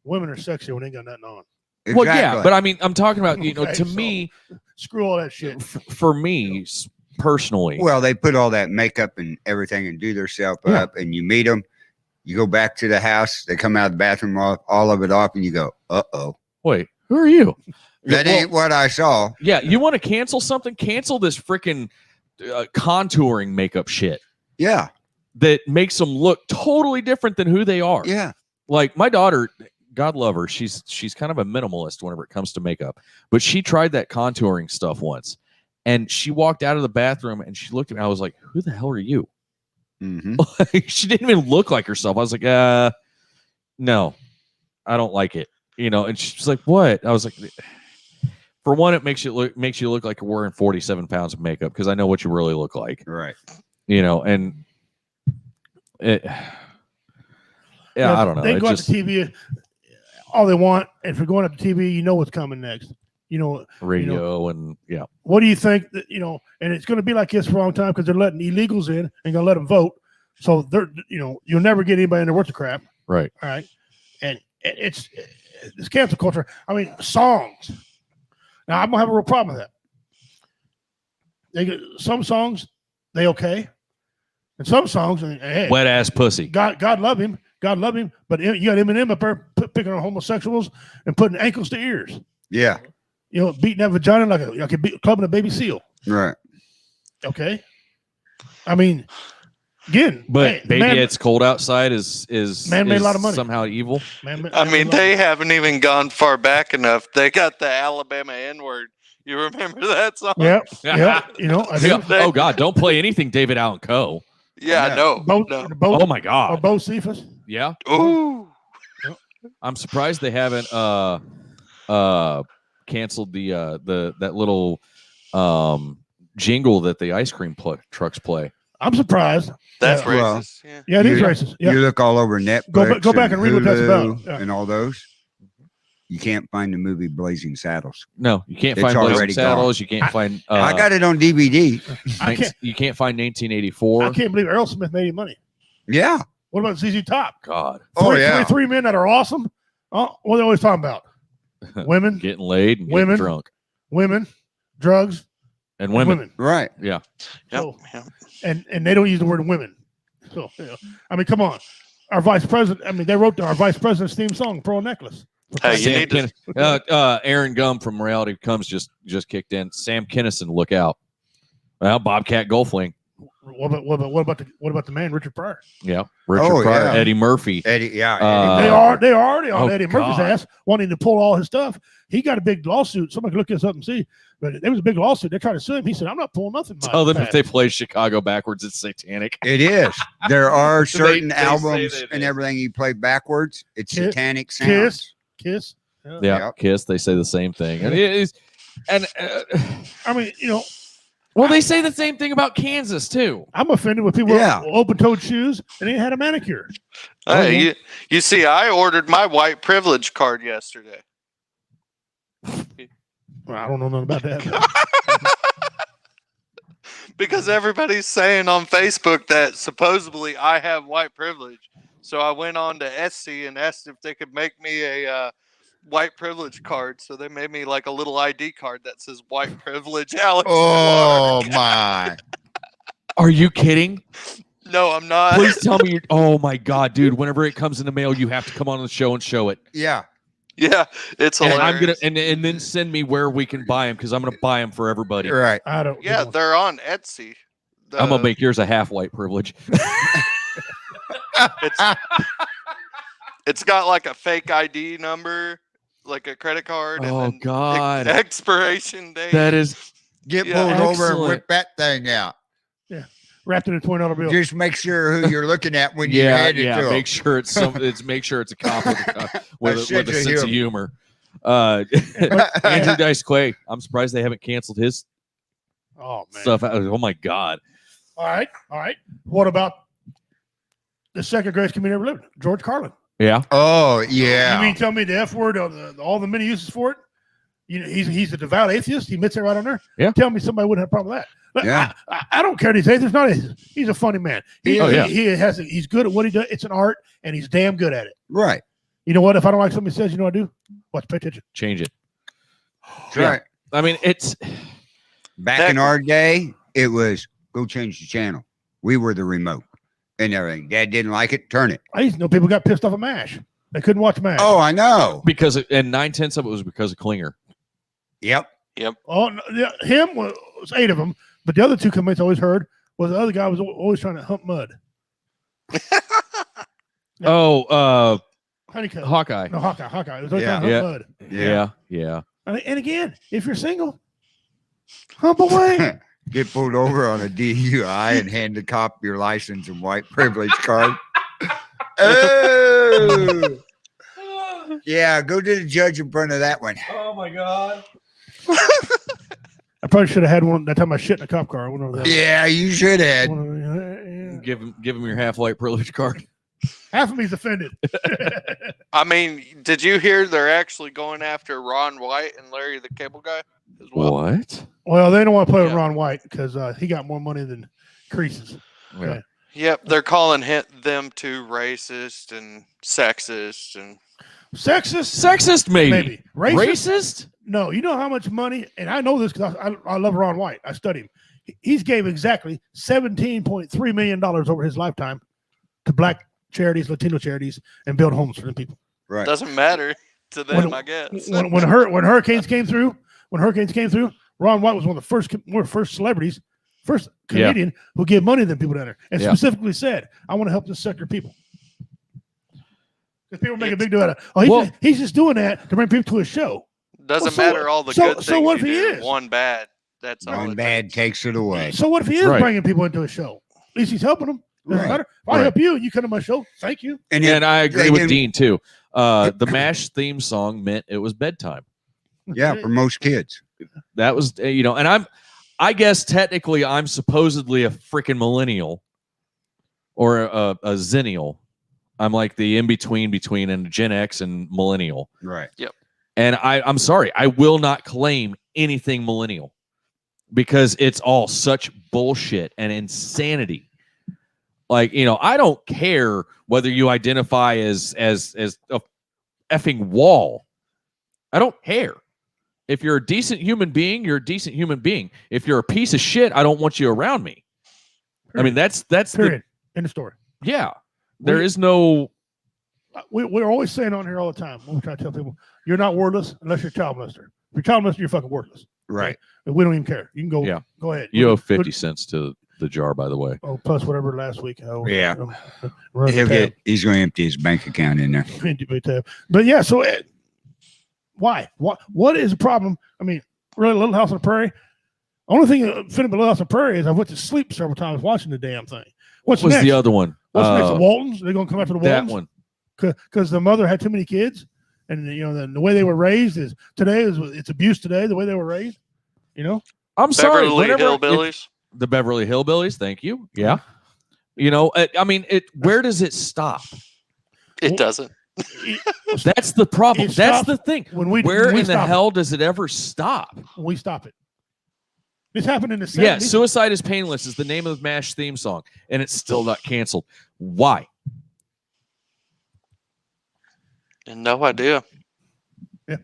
Women are sexy when they ain't got nothing on. Well, yeah, Exactly. but I mean, I'm talking about, Okay, to so- me, Screw all that shit. for me personally. Well, they put all that makeup and everything and do themselves Yeah. up, and you meet them. You go back to the house. They come out of the bathroom, all of it off, and you go, "Uh-oh, Wait, who are you? that Well, ain't what I saw." Yeah, you want to cancel something? Cancel this freaking contouring makeup shit Yeah, that makes them look totally different than who they are. yeah. Like my daughter, God love her, she's kind of a minimalist whenever it comes to makeup, but she tried that contouring stuff once, and she walked out of the bathroom and she looked at me. I was like, "Who the hell are you?" Mm-hmm. She didn't even look like herself. I was like, no, I don't like it. And she's like, "What?" I was like, for one, it makes you look like you're wearing 47 pounds of makeup, because I know what you really look like. Right. And it, I don't know. They It go out just to TV all they want, and if you're going up to TV, you know what's coming next. radio and yeah. What do you think that, and it's going to be like this for a long time because they're letting illegals in and going to let them vote. So they're, you'll never get anybody in there worth the crap. Right. All right. And it's cancel culture. I mean, songs. Now I'm going to have a real problem with that. They get some songs, they okay. And some songs, hey, Wet ass pussy. God love him. God love him. But you got Eminem up there picking on homosexuals and putting ankles to ears. Yeah. Beating that vagina like clubbing a baby seal. Right. Okay. I mean, again, But hey, baby, man- it's cold outside is Man made a lot of money. somehow evil. I mean, they haven't even gone far back enough. They got the Alabama N-word. You remember that song? Yeah. I do. Yeah. Oh God, don't play anything David Allen Coe. Yeah, Yeah. no. Bo, no. Bo, Oh my or God. Bo Cephas. Yeah. Ooh. I'm surprised they haven't canceled that little jingle that the ice cream trucks play. I'm surprised. That's Yeah. Well, racist. Yeah. Yeah, it is You- racist. Yeah. You look all over Netflix. Go back and read what that's about. Hulu Yeah. And all those. You can't find the movie Blazing Saddles. No, you can't It's find Blazing already Saddles. You can't find. I got it on DVD. I can't. You can't find 1984. I can't believe Aerosmith made any money. Yeah. What about ZZ Top? God, Oh, yeah. Three men that are awesome. Oh, what are they always talking about? Women, getting laid and Women. getting drunk, women, drugs, and women. Right. Yeah. Yep, So- yep. and they don't use the word women. So I mean, come on. Our vice president. I mean, they wrote our vice president's theme song, "Pearl Necklace." Hey, you Sam need to. Aaron Gum from Reality Comes just kicked in. Sam Kinison, look out. Well, Bobcat Goldfling. What about the man Richard Pryor? Yeah, Richard Pryor, yeah. Eddie Murphy. Eddie, yeah. They are already on oh, Eddie Murphy's God. ass, wanting to pull all his stuff. He got a big lawsuit. Somebody can look this up and see. But there was a big lawsuit. They're trying to sue him. He said, "I'm not pulling nothing." Tell them if they play Chicago backwards, it's satanic. It is. There are certain They say albums that it and is. everything you play backwards. It's Kiss- satanic sounds. Kiss. Yeah, Yep. Kiss. They say the same thing, and it is, and I mean, well, they say the same thing about Kansas too. I'm offended with people Yeah. with open-toed shoes and they had a manicure. Hey, you see, I ordered my white privilege card yesterday. Well, I don't know nothing about that. Because everybody's saying on Facebook that supposedly I have white privilege. So I went on to Etsy and asked if they could make me a white privilege card. So they made me like a little ID card that says white privilege Alex. Oh my! Are you kidding? No, I'm not. Please tell me. Oh my God, dude! Whenever it comes in the mail, you have to come on the show and show it. Yeah. Yeah, it's And hilarious. I'm gonna and then send me where we can buy them because I'm gonna buy them for everybody. Right. I don't. Yeah, they're on Etsy. I'm gonna make yours a half white privilege. It's got like a fake ID number, like a credit card. Oh, and then God. Expiration date. That is Get Yeah. pulled over and Excellent. whip that thing out. wrapped in a $20 bill. Just make sure who you're looking at when you hand it to 'em. Make sure it's make sure it's a cop with a sense of humor. Andrew Dice Clay. I'm surprised they haven't canceled his Oh man. stuff. Oh my God. All right. What about the second greatest comedian ever lived, George Carlin? Yeah. Oh yeah. You mean tell me the F word, all the many uses for it? You know, he's a devout atheist. He admits it right on there. Yeah. Tell me somebody wouldn't have a problem with that. But Yeah. I don't care. He's atheist, not atheist. He's a funny man. He's good at what he does. It's an art, and he's damn good at it. Right. You know what? If I don't like something he says, you know what I do? Watch, pay attention. Change it. That's Yeah. right. I mean, it's Back in our day, it was go change the channel. We were the remote and everything. Dad didn't like it, turn it. I used to know people got pissed off at MASH. They couldn't watch MASH. Oh, I know. because and 9/10 of it was because of Klinger. Yep. Oh, no, yeah, him was 8 of them, but the other 2 comments I always heard was the other guy was always trying to hump mud. Honeycutt. Hawkeye. No, Hawkeye. It was always Yeah. trying to hump mud. Yeah. And again, if you're single, hump away. Get pulled over on a DUI and hand the cop your license and white privilege card. Oh. Yeah, go to the judge in front of that one. Oh my God. I probably should have had one that time I shit in a cop car. I went over there. Yeah, you should have. Give him your half white privilege card. Half of me's offended. I mean, did you hear they're actually going after Ron White and Larry the Cable Guy as well? What? Well, they don't want to play with Yeah. Ron White because he got more money than Creases. Yeah. Yep, they're calling them too racist and sexist and Sexist? Maybe. Racist? Racist? No, you know how much money, and I know this because I love Ron White. I study him. He's gave exactly $17.3 million over his lifetime to black charities, Latino charities, and build homes for them people. Right. doesn't matter to them, I guess. When hurricanes came through, Ron White was one of the first celebrities, first comedian who gave money to them people down there, and specifically said, "I want to help this sector of people." Because people make a big deal out of, he's just doing that to bring people to his show. Doesn't Well, matter all the so- good so things what if you he do, is? one bad. That's all. One it bad takes. takes it away. So what if he is Right. bringing people into his show? At least he's helping them. Doesn't Right. matter. If I Right. help you and you come to my show, thank you. And, And I agree they with didn't- Dean too. The MASH theme song meant it was bedtime. Yeah, for most kids. That was and I guess technically I'm supposedly a freaking millennial or a zennial. I'm like the in between a Gen X and millennial. Right. And I'm sorry, I will not claim anything millennial because it's all such bullshit and insanity. Like, I don't care whether you identify as a effing wall. I don't care. If you're a decent human being, you're a decent human being. If you're a piece of shit, I don't want you around me. I mean, that's Period. End of story. yeah. There is no We're always saying on here all the time. We try to tell people, you're not worthless unless you're a child molester. If you're a child molester, you're fucking worthless. Right. And we don't even care. You can go. Yeah. Go ahead. you owe Go- 50 cents to the jar, by the way. Oh, plus whatever last week. Yeah. He's going to empty his bank account in there. But yeah, so why? What is the problem? I mean, really, Little House on the Prairie. Only thing that offended by Little House on the Prairie is I went to sleep several times watching the damn thing. What's was next? the other one? What's next? The Waltons? They're going to come after the Waltons? That one. Because the mother had too many kids, and the way they were raised is today it's abuse today. The way they were raised, I'm sorry. Beverly Hillbillies. The Beverly Hillbillies. Thank you. Yeah. I mean, where does it stop? It doesn't. That's the problem. That's the thing. Where in the hell does it ever stop? When we stop it. This happened in the 70s. Yeah, Suicide is Painless is the name of the MASH theme song, and it's still not canceled. Why? No idea. Yeah.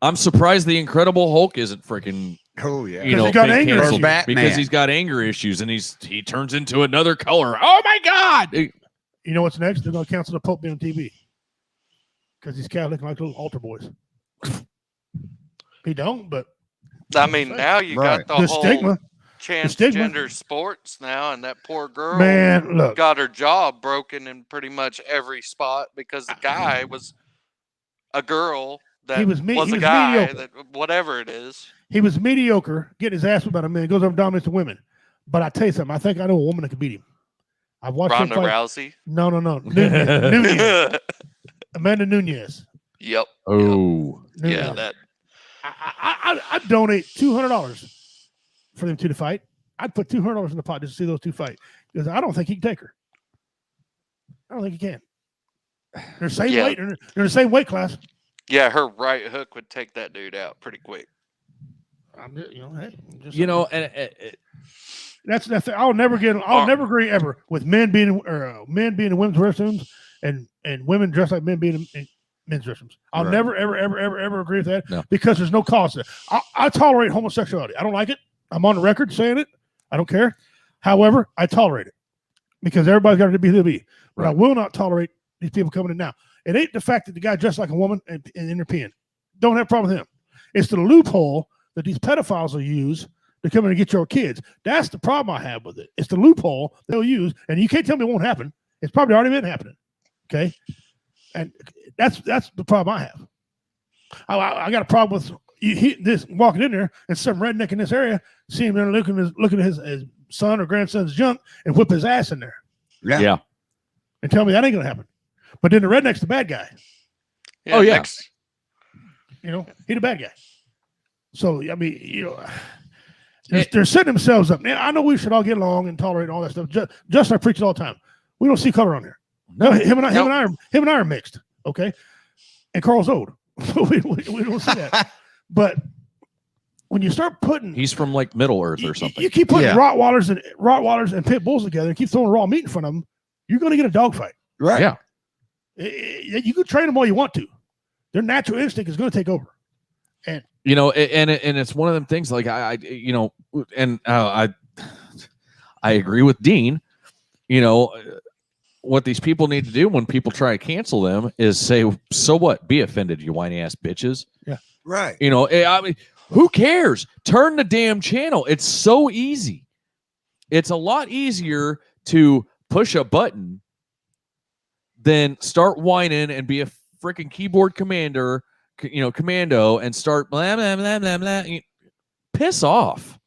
I'm surprised the Incredible Hulk isn't freaking he's got anger issues. Because he's got anger issues and he turns into another color. Oh my God. You know what's next? They're gonna cancel the Pope being on TV. Because he's Catholic like little altar boys. He don't, but I mean, now you got the whole stigma. Transgender sports now, and that poor girl got her jaw broken in pretty much every spot because the guy was a girl that was a guy mediocre. that whatever it is. He was mediocre, getting his ass whipped by a man, goes over and dominates the women. But I tell you something, I think I know a woman that could beat him. I've watched Ronda him fight. Rousey. No. Nunez. Amanda Nunez. Yep. Oh. Nunez. Yeah, that. I donate $200 for them two to fight. I'd put $200 in the pot just to see those two fight because I don't think he can take her. I don't think he can. They're the same weight. They're in the same weight class. Yeah, her right hook would take that dude out pretty quick. That's the thing. I'll never agree ever with men being in women's restrooms and women dressed like men being in men's restrooms. I'll never ever agree with that because there's no cause there. I tolerate homosexuality. I don't like it. I'm on the record saying it. I don't care. However, I tolerate it because everybody's got to be who they be. But I will not tolerate these people coming in now. It ain't the fact that the guy dressed like a woman and in their peeing. Don't have a problem with him. It's the loophole that these pedophiles will use to come in and get your kids. That's the problem I have with it. It's the loophole they'll use, and you can't tell me it won't happen. It's probably already been happening. Okay, and that's the problem I have. I got a problem with this walking in there and some redneck in this area, seeing him there looking at his son or grandson's junk and whip his ass in there. Yeah. And tell me that ain't gonna happen. But then the redneck's the bad guy. Yeah, he's the bad guy. So I mean, they're setting themselves up. Now I know we should all get along and tolerate all that stuff. Just I preach it all the time. We don't see color on there. No, him and I are mixed. Okay, and Carl's old. we don't see that. But when you start putting, he's from like Middle Earth or something. You keep putting Rottweilers and pit bulls together, and keep throwing raw meat in front of them. You're going to get a dogfight. Right. Yeah. You can train them all you want to. Their natural instinct is going to take over. And and it's one of them things like I agree with Dean. What these people need to do when people try to cancel them is say, so what? Be offended, you whiny ass bitches. Yeah. Right. I mean, who cares? Turn the damn channel. It's so easy. It's a lot easier to push a button than start whining and be a freaking keyboard commando and start blah, blah, blah, blah, blah. Piss off.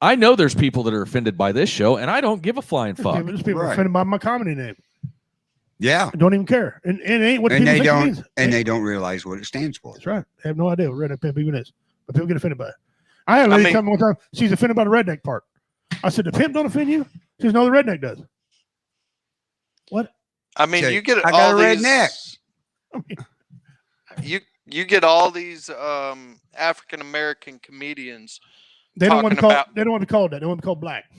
I know there's people that are offended by this show, and I don't give a flying fuck. There's people offended by my comedy name. Yeah. I don't even care. And it ain't what and people they think don't it means. they don't realize what it stands for. That's right. They have no idea what redneck pimp even is. But people get offended by it. I had a lady tell me one time she's offended by the redneck part. I said, the pimp don't offend you? She says, no, the redneck does. What? I mean, you get I all got a these. redneck. You get all these African American comedians. They don't want to They don't want to be called that. They want to be called black.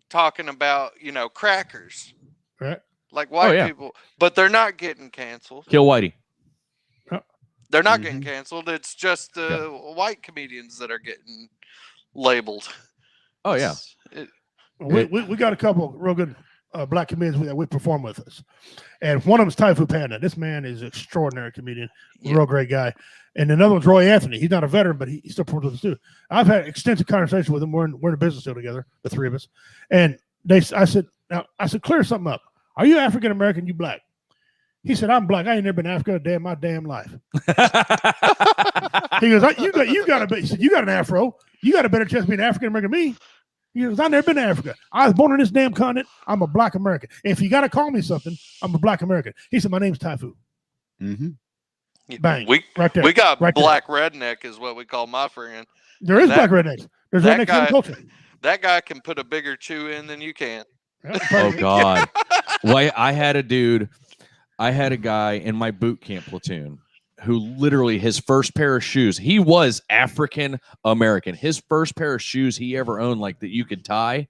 Talking about crackers, right? Like white people, but they're not getting canceled. Kill Whitey. They're not getting canceled. It's just the white comedians that are getting labeled. Oh yeah. We got a couple real good black comedians that would perform with us. And one of them is Typhoon Panda. This man is an extraordinary comedian, real great guy. And another one's Roy Anthony. He's not a veteran, but he still performs with us too. I've had extensive conversations with him. We're in a business deal together, the three of us. And I said, clear something up. Are you African American? You black? He said, I'm black. I ain't never been to Africa a day in my damn life. He goes, you got an afro. You got a better chance of being African American than me. He goes, I've never been to Africa. I was born in this damn continent. I'm a black American. If you got to call me something, I'm a black American. He said, my name's Typhoon. Mm-hmm. Bang. Right there. We got black redneck is what we call my friend. There is black rednecks. There's rednecks in the culture. That guy can put a bigger chew in than you can. Oh God. Well, I had a guy in my boot camp platoon who literally his first pair of shoes, he was African American. His first pair of shoes he ever owned, like that you could tie,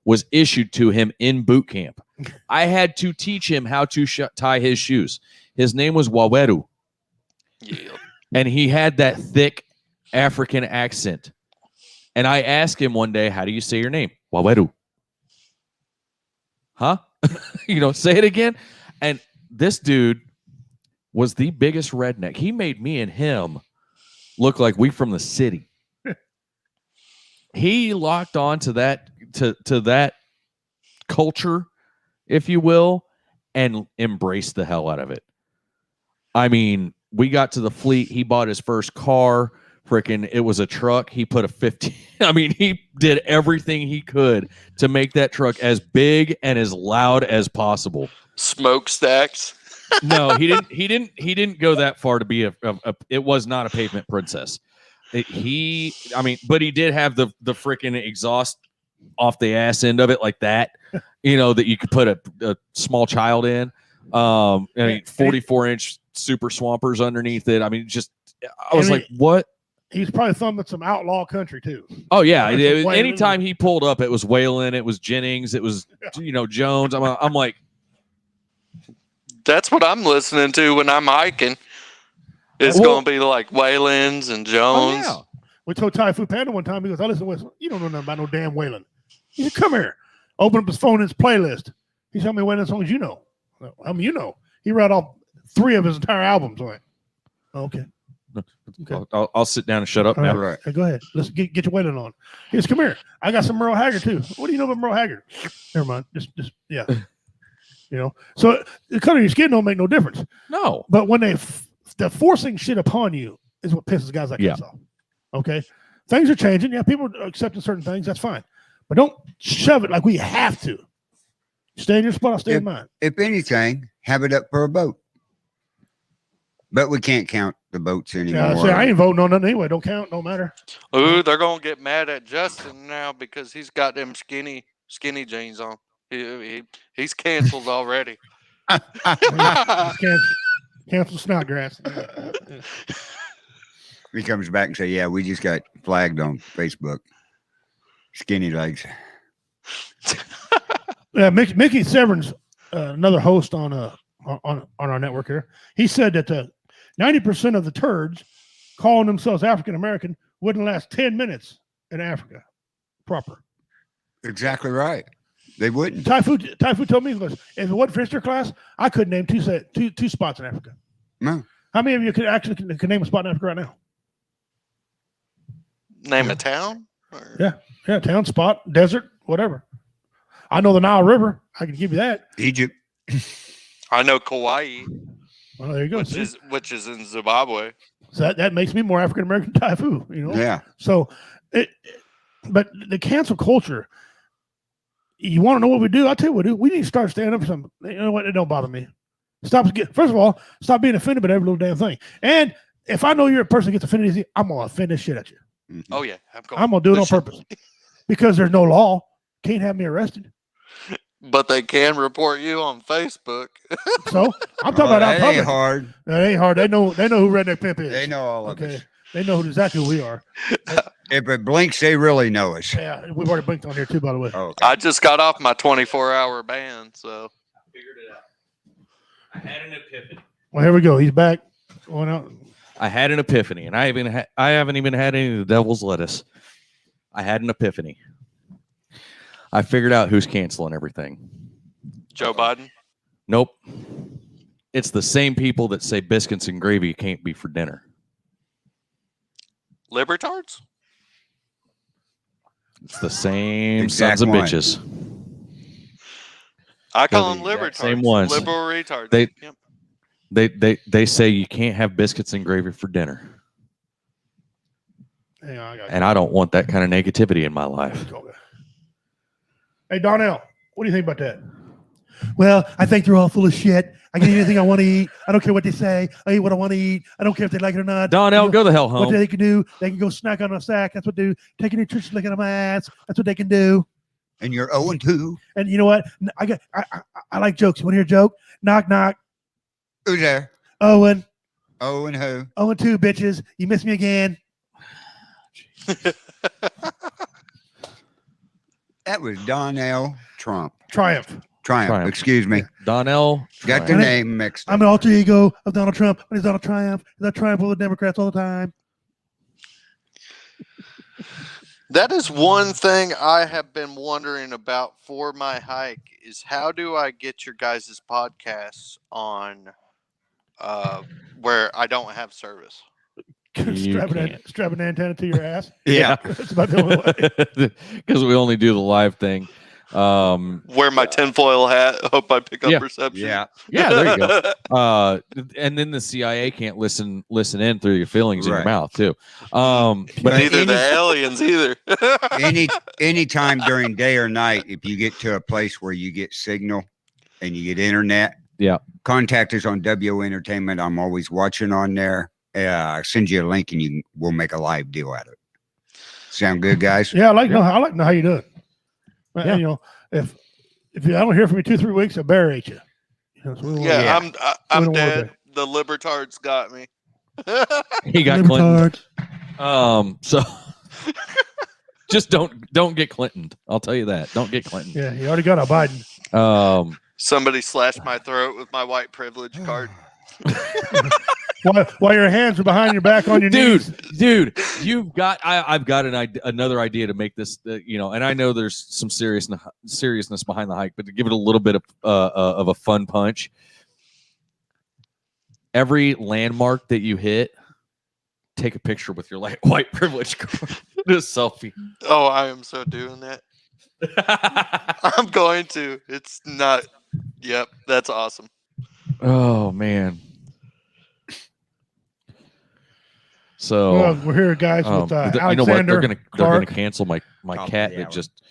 was issued to him in boot camp. I had to teach him how to tie his shoes. His name was Waweru. Yeah. And he had that thick African accent. And I asked him one day, how do you say your name? Waweru. Huh? Say it again. And this dude was the biggest redneck. He made me and him look like we from the city. He locked on to that to that culture, if you will, and embraced the hell out of it. I mean, we got to the fleet. He bought his first car. Freaking, it was a truck. He put a 50. I mean, he did everything he could to make that truck as big and as loud as possible. Smokestacks. No, he didn't go that far to be it was not a pavement princess. But he did have the freaking exhaust off the ass end of it like that, that you could put a small child in. 44-inch super swampers underneath it. I mean, I was like, what? He's probably thumbing some outlaw country too. Oh yeah. Anytime he pulled up, it was Waylon, it was Jennings, it was Jones. I'm like, that's what I'm listening to when I'm hiking. It's going to be like Waylon's and Jones. Oh, yeah. We told Typhoon Panda one time, he goes, I listen to Waylon. You don't know nothing about no damn Waylon. He said, come here. Open up his phone in his playlist. He said, how many Waylon songs you know? He read off 3 of his entire albums. I'm like, okay. I'll sit down and shut up now. Right. Hey, go ahead. Let's get your Waylon on. He goes, come here. I got some Merle Haggard too. What do you know about Merle Haggard? Never mind. Just yeah. So the color of your skin don't make no difference. No. But when the forcing shit upon you is what pisses guys like us off. Okay? Things are changing. Yeah, people are accepting certain things. That's fine. But don't shove it like we have to. Stay in your spot. I'll stay in mine. If anything, have it up for a vote. But we can't count the votes anymore. Yeah, I ain't voting on nothing anyway. Don't count. Don't matter. Ooh, they're going to get mad at Justin now because he's got them skinny jeans on. He's canceled already. Cancel Snodgrass. He comes back and say, yeah, we just got flagged on Facebook. Skinny legs. Mickey Severns, another host on our network here, he said that 90% of the turds calling themselves African American wouldn't last 10 minutes in Africa proper. Exactly right. They wouldn't. Typhoon told me, if it wasn't for history class, I couldn't name two spots in Africa. No. How many of you could name a spot in Africa right now? Name a town? Or? Yeah, town, spot, desert, whatever. I know the Nile River. I can give you that. Egypt. I know Kauai. Well, there you go. Which is in Zimbabwe. So that makes me more African American Typhoon, Yeah. So but the cancel culture, you want to know what we do? I'll tell you what we do. We need to start standing up for something. You know what? It don't bother me. First of all, stop being offended by every little damn thing. And if I know you're a person that gets offended easy, I'm going to offend this shit at you. Mm-hmm. Oh, yeah. I'm going to do it on purpose. Because there's no law. Can't have me arrested. But they can report you on Facebook. So I'm talking about out public. Ain't hard. That ain't hard. They know who Redneck Pimp is. They know all of us. They know exactly who we are. If it blinks, they really know us. Yeah, we've already blinked on here too, by the way. Oh, okay. I just got off my 24-hour ban, so I figured it out. I had an epiphany. Well, here we go. He's back. Going out. I had an epiphany, and I haven't even had any of the devil's lettuce. I had an epiphany. I figured out who's canceling everything. Joe Biden. Nope. It's the same people that say biscuits and gravy can't be for dinner. Libertards. It's the same Exact sons of one. bitches. I call They're them the exact libertards. same ones. Liberal retards. They- Yep. They say you can't have biscuits and gravy for dinner. Hang on, I got And I don't want that kind of negativity in my life. Hey, Donnell, what do you think about that? Well, I think they're all full of shit. I can eat anything I want to eat. I don't care what they say. I eat what I want to eat. I don't care if they like it or not. Donnell, go the hell What home. they can do, they can go snack on a sack. That's what they do. Take a nutrition look at my ass. That's what they can do. And you're 0-2. And you know what? I like jokes. You want to hear a joke? Knock, knock. Who's there? Owen. Oh, and who? 0-2, bitches. You missed me again. That was Donnell Trump. Triumph. Triumph. Excuse me. Donnell. Got the Triumph. name mixed up. I'm an alter ego of Donald Trump, but he's Donald Triumph. He's a triumph of the Democrats all the time. That is one thing I have been wondering about for my hike is how do I get your guys' podcasts on where I don't have service? Strap an antenna to your ass. Yeah. That's about the only way. Because we only do the live thing. Wear my tinfoil hat. Hope I pick up Yeah. reception. Yeah. Yeah, there you go. And then the CIA can't listen in through your feelings in your Right. mouth too. But Neither the aliens either. Anytime during day or night, if you get to a place where you get signal and you get internet, yeah, contact us on WO Entertainment. I'm always watching on there. I'll send you a link and we'll make a live deal out of it. Sound good, guys? Yeah, I like to know how you do it. Yeah. You know, if I don't hear from you 2-3 weeks, a bear ate you. You know, so we Yeah, Yeah. I'm We don't want dead. The libertards got me. he got Clinton. So just don't get Clinton. I'll tell you that. Don't get Clinton. Yeah, you already got a Biden. Somebody slashed my throat with my white privilege card. While your hands are behind your back on your knees. Dude, you've got. I've got another idea to make this. And I know there's some seriousness behind the hike, but to give it a little bit of a fun punch. Every landmark that you hit, take a picture with your white privilege card. Do a selfie. Oh, I am so doing that. I'm going to. It's not. Yep, that's awesome. Oh man. So Well, we're here, guys, with Alexander you know what? They're gonna Clark, cancel my Top of cat the that hour. just.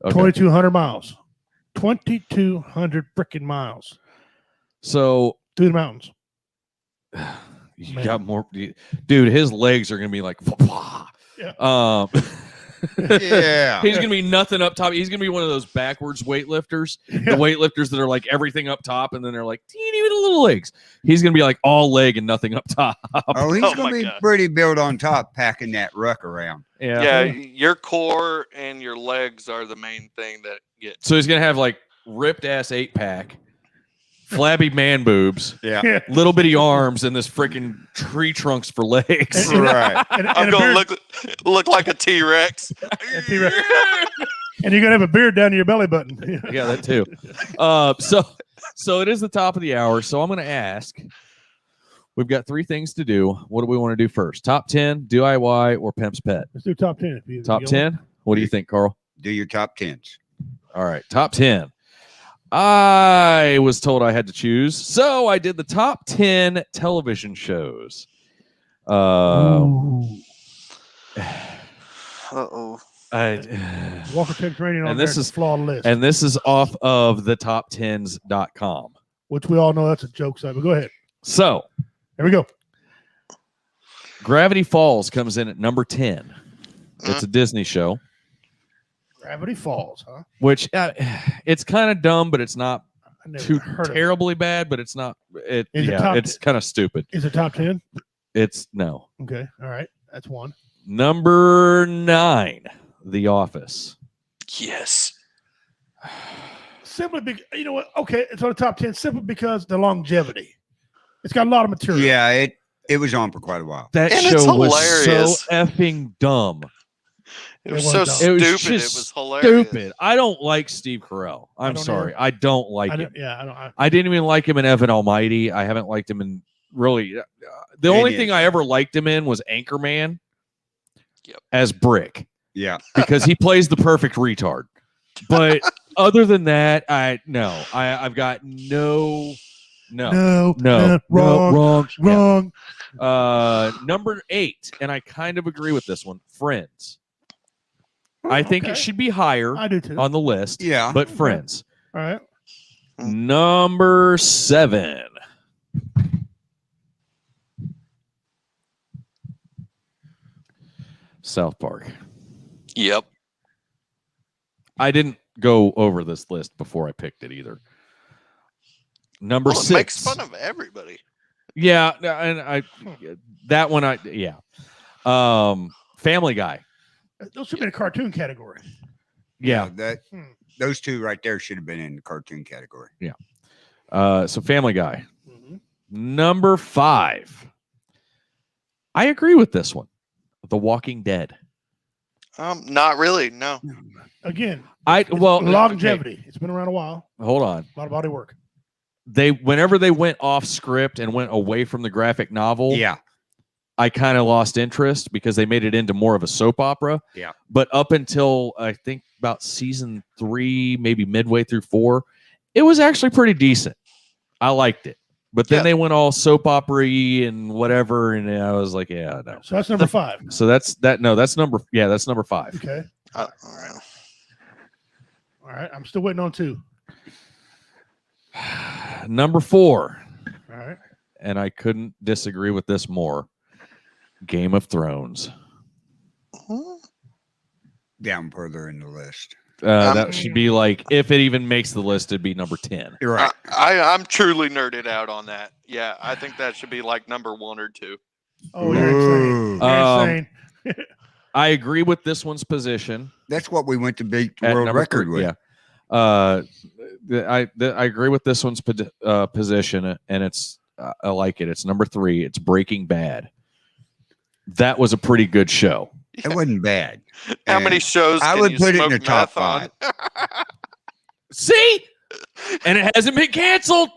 Okay. 2,200 miles. 2,200 freaking miles So through the mountains. you Man. got more, dude. His legs are gonna be like. Yeah. Yeah. He's gonna be nothing up top. He's gonna be one of those backwards weightlifters, the weightlifters that are like everything up top, and then they're like teeny little legs. He's gonna be like all leg and nothing up top. Oh, he's Oh going my to be God. pretty built on top, packing that ruck around. Yeah, your core and your legs are the main thing that get. So he's gonna have like ripped ass 8-pack, flabby man boobs, Yeah. little bitty arms, and this freaking tree trunks for legs. Right. And, I'm and, a gonna beard, look like a T-Rex. T-Rex. And you're going to have a beard down to your belly button. Yeah, that too. So it is the top of the hour. So I'm gonna ask. We've got 3 things to do. What do we want to do first? Top 10, DIY, or Pimp's Pet? Let's do top 10. If you Top you 10? What do you think, Carl? Do your top 10s. All right, top 10. I was told I had to choose, so I did the top 10 television shows. Ooh. Uh-oh. Walker takes training on And this there is- to flawed list, And this is off of the top10s.com. which we all know that's a joke site. But go ahead. So Here we go. Gravity Falls comes in at number 10. It's a Disney show, Gravity Falls, huh? which it's kind of dumb, but it's not I never too heard of it. terribly bad, but it's not. Is it top It's kind of stupid. Is it top 10? It's no. Okay. All right. That's one. Number 9, The Office. Yes. Simply because, you know what? Okay. It's on the top 10 simply because the longevity. It's got a lot of material. Yeah, it was on for quite a while. That And it's show was so hilarious. effing dumb. It was It so was dumb. stupid. It It was was, just hilarious. stupid. I don't like Steve Carell. I'm don't sorry. either. I don't like I him. don't, yeah, I don't. I didn't even like him in Evan Almighty. I haven't liked him in really. The only thing I ever liked him in was Anchorman as Brick Yeah. because he plays the perfect retard. But other than that, I've got no, wrong. Yeah. Number 8, and I kind of agree with this one. Friends. I think okay. it should be higher I do too. on the list. Yeah. But Friends. All right. Number 7. South Park. Yep. I didn't go over this list before I picked it either. Number Well, it 6. makes fun of everybody. Yeah, and that one Family Guy. Those should be in a cartoon category. Yeah. Those two right there should have been in the cartoon category. Yeah. So Family Guy. Number 5. I agree with this one. The Walking Dead. Not really. No. Again, okay, longevity. It's been around a while. hold on. A lot of body work. Whenever they went off script and went away from the graphic novel, Yeah. I kind of lost interest because they made it into more of a soap opera. Yeah. But up until I think about season 3, maybe midway through 4, it was actually pretty decent. I liked it. But then they went all soap opera-y and whatever, and I was like, yeah, no. So that's number 5. So that's number 5. Okay. All right. All right. I'm still waiting on 2. Number 4. All right. And I couldn't disagree with this more. Game of Thrones. Down further in the list. That should be like, if it even makes the list, it'd be number 10. You're right. I'm truly nerded out on that. Yeah, I think that should be like number 1 or 2. Oh, you're insane. You're insane. I agree with this one's position. That's what we went to beat the At world number record 3, with. yeah. I agree with this one's position, and it's I like it. It's number 3. It's Breaking Bad. That was a pretty good show. It wasn't bad. How many shows I can would you put it in smoke the top meth on? 5. See, and it hasn't been canceled.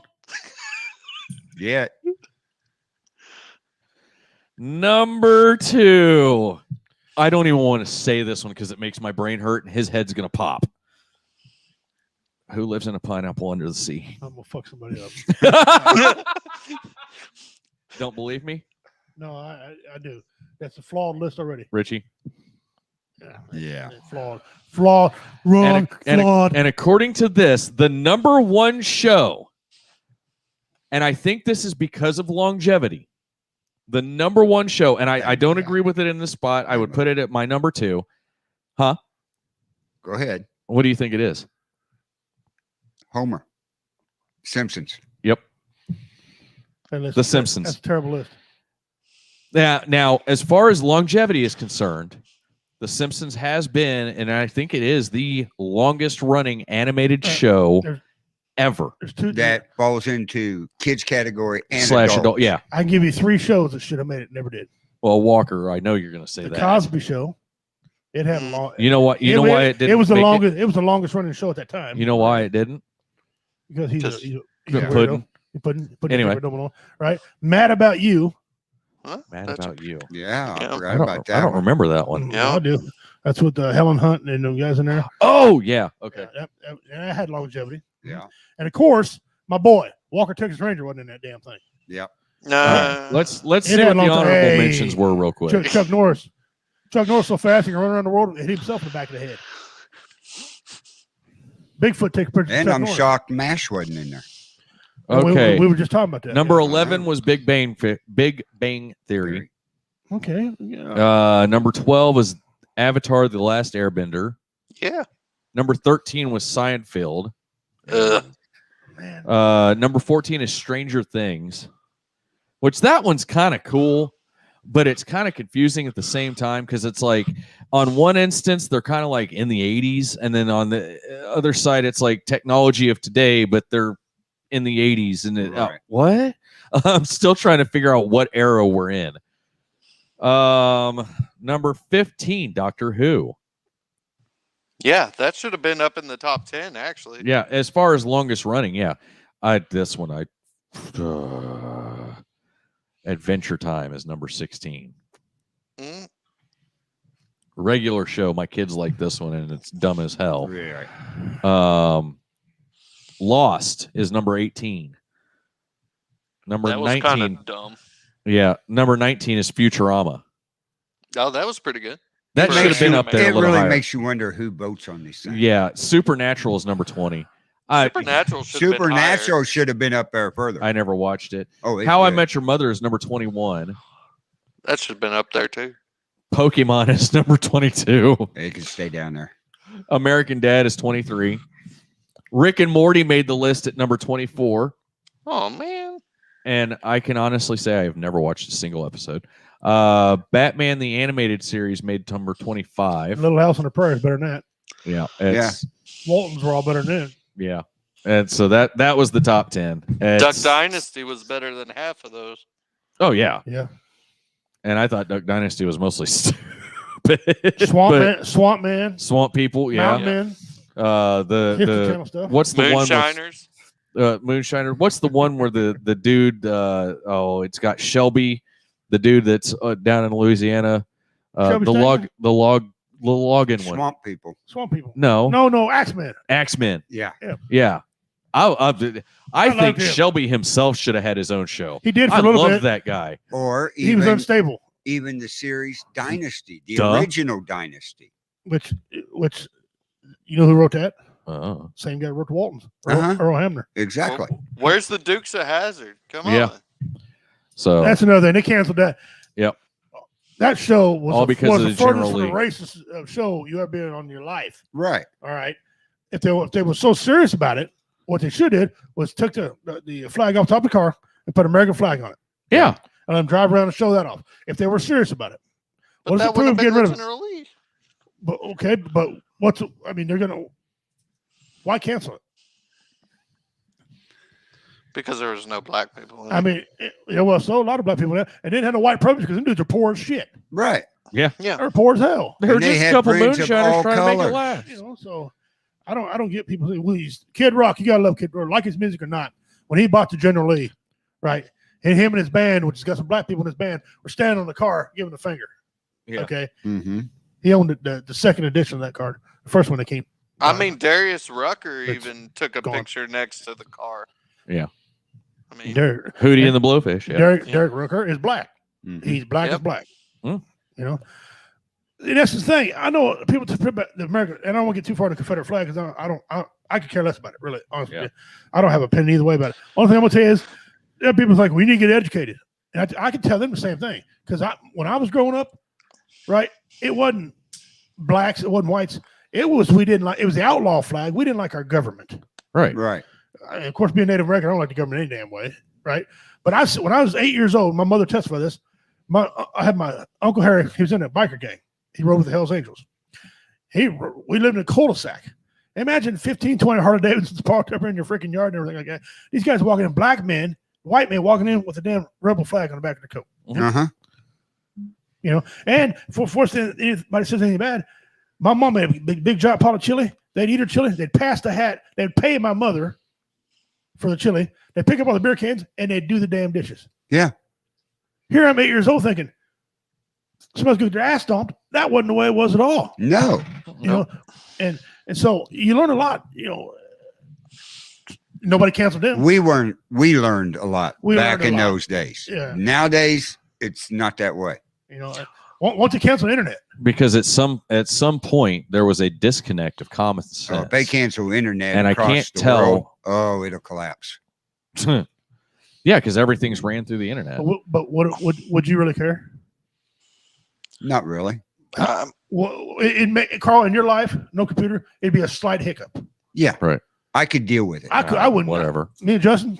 Yeah. Number 2. I don't even want to say this one because it makes my brain hurt, and his head's gonna pop. Who lives in a pineapple under the sea? I'm gonna fuck somebody up. Don't believe me, No, I do. That's a flawed list already. Richie? Yeah. Flawed. Wrong. Flawed. And according to this, the number 1 show, and I think this is because of longevity, the number 1 show, and I don't agree with it in this spot. I would put it at my number 2. Huh? Go ahead. What do you think it is? Homer. Simpsons. Yep. The Simpsons. That's a terrible list. Now, as far as longevity is concerned, The Simpsons has been, and I think it is, the longest running animated show ever. There's 2 that falls into kids category and / adult. Yeah. I can give you 3 shows that should have made it. Never did. Well, Walker, I know you're going to say The that. Cosby Show. It had a long. You know what? You know why it didn't. It was the make longest. It was the longest running show at that time. You know why it didn't? Because he's Just- a Puddin'. Puddin' Anyway. right? Mad About You. Huh? Mad That's- About You. Yeah, I Yeah. forgot about that. I don't one. remember that one. Yeah. I do. That's with Helen Hunt and the guys in there. Oh yeah. Okay. That had longevity. Yeah. And of course, my boy Walker Texas Ranger wasn't in that damn thing. Yeah. No. Let's It see had what the long- honorable Hey. mentions were real quick. Chuck Norris. Chuck Norris so fast he can run around the world and hit himself in the back of the head. Bigfoot takes pictures. of And Chuck I'm Norris. shocked MASH wasn't in there. Okay. We were just talking about that. Number Yeah. 11 was Big Bang Theory. Okay. Yeah. Number 12 was Avatar: The Last Airbender. Yeah. Number 13 was Seinfeld. Man. Number 14 is Stranger Things, which that one's kind of cool, but it's kind of confusing at the same time because it's like on one instance they're kind of like in the 80s, and then on the other side it's like technology of today, but they're in the 80s. And Right. what? I'm still trying to figure out what era we're in. number 15, Doctor Who. Yeah, that should have been up in the top 10, actually. Yeah, as far as longest running, yeah. Adventure Time is number 16. Mm. Regular show, my kids like this one, and it's dumb as hell. Yeah. Lost is number 18. Number That was 19. kind of dumb. Yeah, number 19 is Futurama. Oh, that was pretty good. That should have been up there a It little really higher. makes you wonder who votes on these things. Yeah, Supernatural is number 20. Supernatural should have been Supernatural higher. should have been up there further. I never watched it. Oh, it's How I good. Met Your Mother is number 21. That should have been up there, too. Pokemon is number 22. It can stay down there. American Dad is 23. Rick and Morty made the list at number 24. Oh, man. And I can honestly say I have never watched a single episode. Batman the Animated Series made number 25. Little House on the Prairie is better than that. Yeah. Waltons were all better than that. Yeah. And so that was the top 10. Duck Dynasty was better than half of those. Oh, yeah. Yeah. And I thought Duck Dynasty was mostly stupid. Swamp Man. Swamp People, yeah. Mountain Man. History Channel stuff. What's the one? Moonshiners. Moonshiner. What's the one where the dude? It's got Shelby, the dude that's down in Louisiana. Shelby The Stanton? login one. Swamp People. Swamp People. No, Axeman. Axeman. Yeah. Yeah. I think loved him. Shelby himself should have had his own show. He did for I a little love bit. that guy. Or He was even, unstable, even the series Dynasty, the Duh. original Dynasty. which you know who wrote that? Uh-uh. Same guy who wrote the Waltons. Uh-huh. Earl Hamner. Exactly. Where's the Dukes of Hazzard? Come on. Yeah. So That's another thing. They canceled that. Yep. That show was All because of the the furthest General from the racist show you ever been on in your life. Right. All right. If they were so serious about it, what they should did was took the flag off top of the car and put an American flag on it. yeah. And then drive around and show that off. If they were serious about it. But What does that it would have prove been getting rid of it? original release. But okay, but they're gonna why cancel it? Because there was no black people in it. I mean, a lot of black people there, and didn't have no white privilege because them dudes are poor as shit. Right. yeah. They're poor as hell. They were And they just a had couple friends of moonshiners all trying to make it colors. last. You know, so I don't get people saying, well, Kid Rock, you gotta love Kid Rock, like his music or not. When he bought the General Lee, right? And him and his band, which has got some black people in his band, were standing on the car giving the finger. Yeah. Okay. Mm-hmm. He owned the second edition of that card. The first one that came. I mean, Darius Rucker It's even took a gone. picture next to the car. Yeah. I mean, Derek Hootie and the Blowfish. Yeah. Derek Rucker is black. Mm-hmm. He's black as Yep. black. Hmm. You know, and that's the thing. I know people talk about the American, and I don't want to get too far in the Confederate flag because I could care less about it. Really, honestly, Yeah. I don't have a opinion either way about it. Only thing I'm gonna tell you is, there are people like we need to get educated, and I can tell them the same thing because when I was growing up, right, it wasn't blacks, it wasn't whites. It was it was the outlaw flag. We didn't like our government. Right. Right. Of course, being Native American, I don't like the government any damn way, right? But when I was 8 years old, my mother testified this. I had my Uncle Harry. He was in a biker gang. He rode with the Hells Angels. We lived in a cul-de-sac. Imagine 15, 20 Harley Davidsons parked up in your freaking yard and everything like that. These guys walking in, black men, white men walking in with a damn rebel flag on the back of their coat. Uh-huh. You know, and before anybody says anything bad, my mom made a big giant pot of chili. They'd eat her chili. They'd pass the hat. They'd pay my mother for the chili. They'd pick up all the beer cans and they'd do the damn dishes. Yeah. Here I'm 8 years old thinking, somebody's going to get their ass stomped. That wasn't the way it was at all. No. You know, and so you learn a lot. You know, nobody canceled them. We learned a lot We back learned a in lot. those days. Yeah. Nowadays, it's not that way. You know, once you cancel the internet, Because at some point there was a disconnect of common So sense. if they cancel internet And I across can't the tell- world, oh, it'll collapse. Yeah, because everything's ran through the internet. but would you really care? Not really. Well, Carl, in your life, no computer, it'd be a slight hiccup. Yeah. Right. I could deal with it. I wouldn't. Whatever. Me and Justin,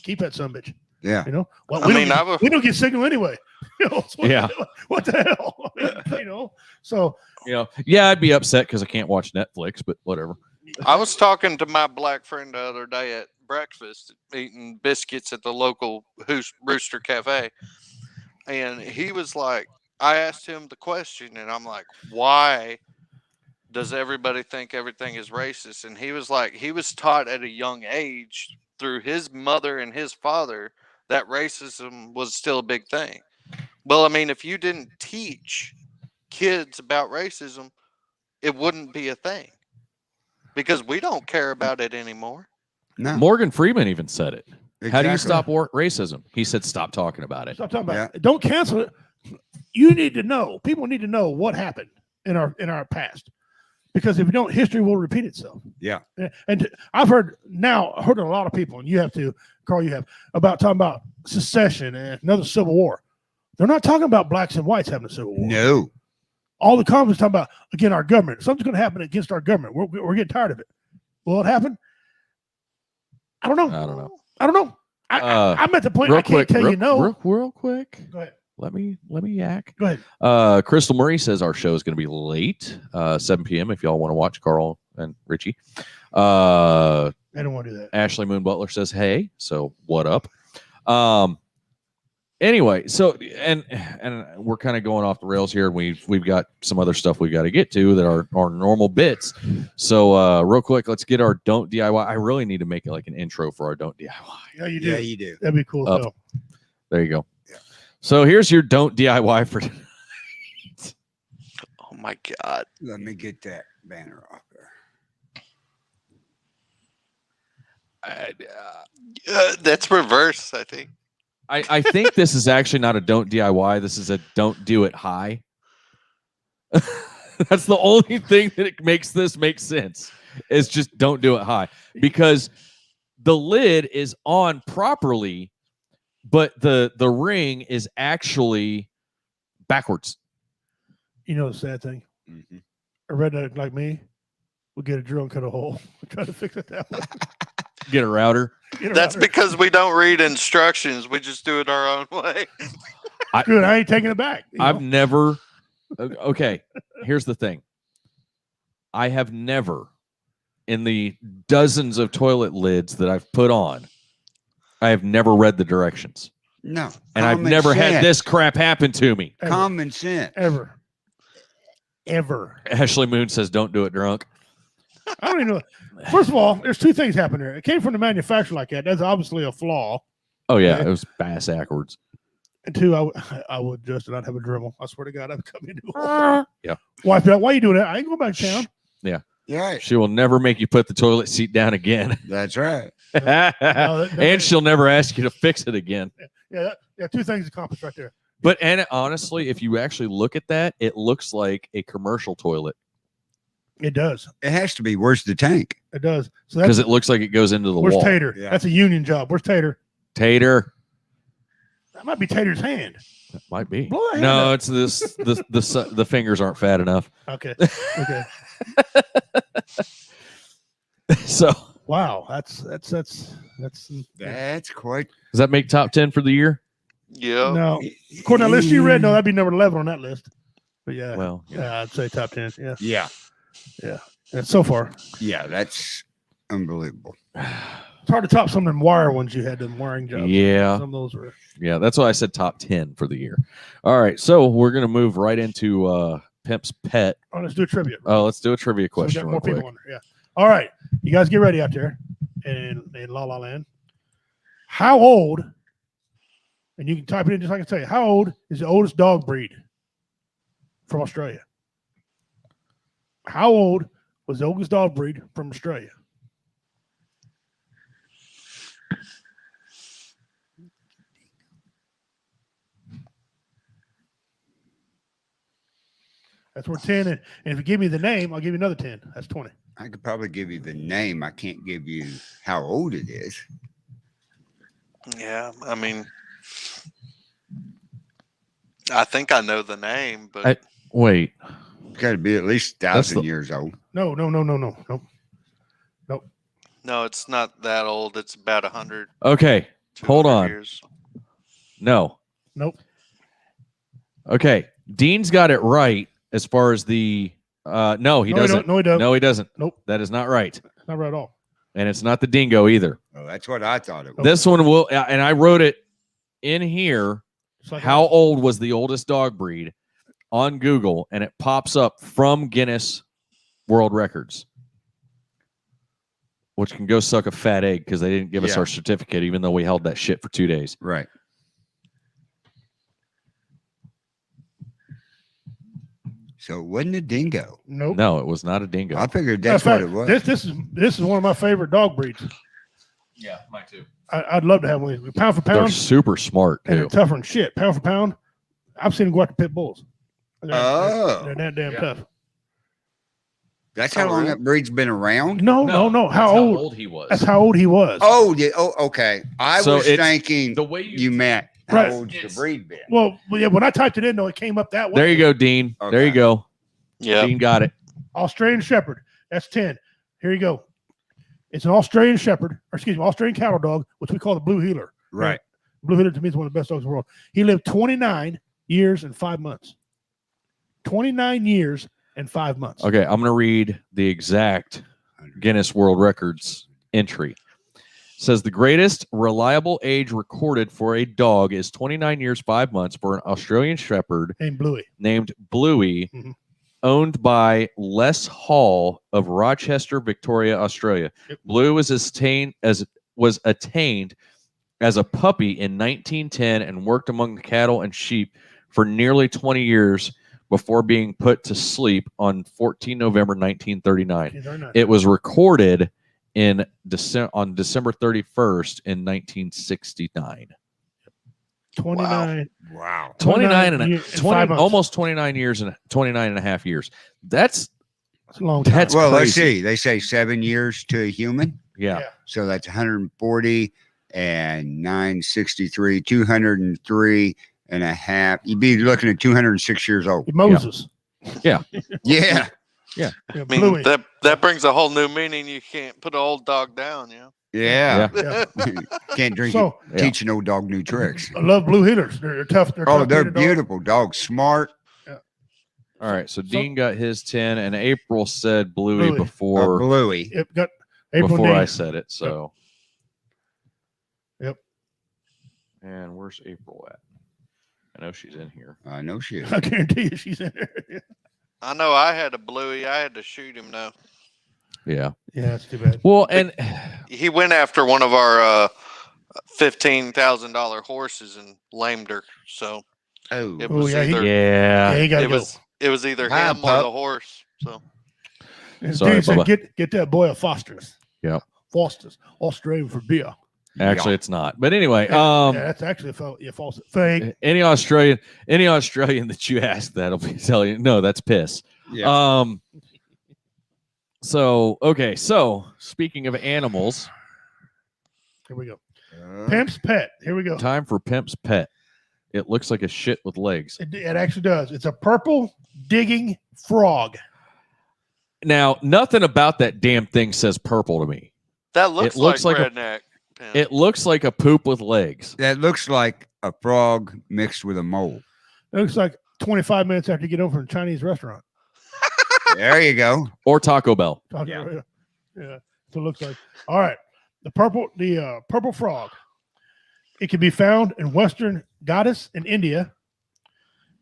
keep that son of a bitch. Yeah. You know, well, I mean, we don't get signal anyway. You know, so Yeah. What the hell? You know, so You know, yeah, I'd be upset because I can't watch Netflix, but whatever. I was talking to my black friend the other day at breakfast, eating biscuits at the local Rooster Cafe, and he was like, I asked him the question, and I'm like, why does everybody think everything is racist? And he was like, he was taught at a young age through his mother and his father that racism was still a big thing. Well, I mean, if you didn't teach kids about racism, it wouldn't be a thing because we don't care about it anymore. No. Morgan Freeman even said it. How do you Exactly. stop racism? He said, stop talking about it. Stop talking about it. Don't cancel it. You need to know. People need to know what happened in our past, because if you don't, history will repeat itself. Yeah. And I've heard a lot of people, and you have to, Carl, you have, about talking about secession and another civil war. They're not talking about blacks and whites having a civil war. No. All the comments talking about, again, our government. Something's going to happen against our government. We're getting tired of it. Will it happen? I don't know. I don't know. I'm at the point I can't tell you no. Real quick. Go ahead. Let me yak. Go ahead. Crystal Murray says our show is going to be late, 7 p.m. if y'all want to watch Carl and Richie. I don't want to do that. Ashley Moon Butler says, hey, so what up? Anyway, so and we're kind of going off the rails here. We've got some other stuff we got to get to that are our normal bits. So real quick, let's get our Don't DIY. I really need to make it like an intro for our Don't DIY. Yeah, you do. Yeah, you do. That'd be cool. Up. So. There you go. Yeah. So here's your Don't DIY for tonight. Oh my God. Let me get that banner off there. That's reverse, I think. I think this is actually not a Don't DIY. This is a Don't Do It High. That's the only thing that it makes this make sense. Is just don't do it high, because the lid is on properly, but the ring is actually backwards. You know the sad thing? Mm-hmm. A redneck like me would get a drill and cut a hole. Try to fix it that way. Get a router. That's because we don't read instructions. We just do it our own way. Good. I ain't taking it back. I've never. Okay. Here's the thing. I have never, in the dozens of toilet lids that I've put on, I have never read the directions. No. And I've never had this crap happen to me. Common sense. Ever. Ashley Moon says, don't do it drunk. I don't even know. First of all, there's two things happening there. It came from the manufacturer like that. That's obviously a flaw. Oh, yeah. Okay. It was bass backwards. And two, I would just not have a Dremel. I swear to God, I'd come into a Yeah. Wife be like, why are you doing that? I ain't going back to town. Yeah. Yeah. She will never make you put the toilet seat down again. That's right. And she'll never ask you to fix it again. Yeah, two things accomplished right there. But and honestly, if you actually look at that, it looks like a commercial toilet. It does. It has to be. Where's the tank? It does. So Because it looks like it goes into the where's wall. Tater? Yeah. That's a union job. Where's Tater? Tater. That might be Tater's hand. That might be. Blow that hand No, up. it's this. The fingers aren't fat enough. Okay. Okay. So Wow. That's quite. does that make top 10 for the year? Yeah. no. According to that list you read, no, that'd be number 11 on that list. But yeah. Well, yeah, I'd say top 10. Yeah. Yeah. Yeah. So far. Yeah. That's unbelievable. It's hard to top some of them wire ones you had, them wiring jobs. Yeah. Some of those were. Yeah, that's why I said top 10 for the year. All right, so we're gonna move right into Pimp's Pet. Oh, let's do a trivia. Oh, let's do a trivia So we question got real more quick. people on there. Yeah. All right. You guys get ready out there in La La Land. How old, and you can type it in just like I say, how old is the oldest dog breed from Australia? How old was the oldest dog breed from Australia? That's worth 10. And if you give me the name, I'll give you another 10. That's 20. I could probably give you the name. I can't give you how old it is. Yeah. I mean, I think I know the name, but Wait. It's got to be at least 1,000 years old. No. Nope. no, it's not that old. It's about 100. Okay, hold 200 on. Years. No. Nope. Okay, Dean's got it right as far as the. No, he doesn't. No, he doesn't. No, he doesn't. Nope. That is not right, Not right at all. and it's not the dingo either. Oh, that's what I thought it was. This one will, and I wrote it in here. Just like How old was the oldest dog breed? on Google, and it pops up from Guinness World Records, which can go suck a fat egg because they didn't give us our certificate, even though we held that shit for 2 days. Right. So it wasn't a dingo. Nope. No, it was not a dingo. I figured that's what it was. This is one of my favorite dog breeds. Yeah, mine too. I'd love to have one of these. Pound for They're pound, super smart and they're too. tougher than shit. Pound for pound, I've seen them go out to pit bulls. They're that damn tough. That's how long that breed's been around? No. that's How old he was. That's how old he was. Oh, yeah. Oh, okay. I So was it's thinking the way you meant how Right. old's the breed been. Well, yeah. When I typed it in, though, it came up that way. There you go, Dean. Okay. There you go. Yeah. Dean got it. Australian Shepherd. That's 10. Here you go. It's an Australian Shepherd, or excuse me, Australian cattle dog, which we call the Blue Heeler. Right. Blue Heeler to me is one of the best dogs in the world. He lived 29 years and 5 months. 29 years and 5 months. Okay, I'm going to read the exact Guinness World Records entry. It says the greatest reliable age recorded for a dog is 29 years 5 months for an Australian Shepherd Named Bluey. named Bluey, Mhm. owned by Les Hall of Rochester, Victoria, Australia. Yep. Blue was attained as a puppy in 1910 and worked among the cattle and sheep for nearly 20 years before being put to sleep on 14 November 1939. It was recorded on December 31st in 1969. 29. Wow. 29 and years and 5 months. almost 29 years and 29 and a half years. That's That's a long time. That's Well, let's crazy. see. They say 7 years to a human. Yeah. Yeah. So that's 140 and 963, 203 and a half. You'd be looking at 206 years old. Moses. Yeah. Yeah, I mean, Bluey. that brings a whole new meaning. You can't put an old dog down, you know. Yeah. Yeah. Can't drink So- it. Teach an old dog new tricks. I love Blue Heelers. They're tough. They're Oh, tough they're breed of dogs. beautiful dogs. Smart. All right. So Dean got his 10 and April said Bluey, Bluey. before Bluey. Yep, got April before Dean. I said it. So Yep. And where's April at? I know she's in here. I know she is. I guarantee you she's in there. I know I had a Bluey. I had to shoot him though. Yeah. Yeah, that's too bad. Well, and He went after one of our $15,000 horses and lamed her. So Oh. it Oh, was yeah, either Yeah, he got to it go. was either Hi, him or pup. the horse. So And Sorry, Dean said, Bubba. get that boy a Foster's. Yep. Foster's. Australian for beer. Actually, it's not. But anyway, Yeah, that's actually a false thing. any Australian that you ask that'll be telling you, no, that's piss. Yeah. So okay, so speaking of animals, Here we go. Pimp's Pet. Here we go. time for Pimp's Pet. It looks like a shit with legs. It actually does. It's a purple digging frog. Now, nothing about that damn thing says purple to me. that looks, It looks like like a- redneck. Pim. It looks like a poop with legs. That looks like a frog mixed with a mole. It looks like 25 minutes after you get over from a Chinese restaurant. There you go. Or Taco Bell. Yeah. Yeah. So it looks like. All right. The purple frog. It can be found in Western Ghats in India,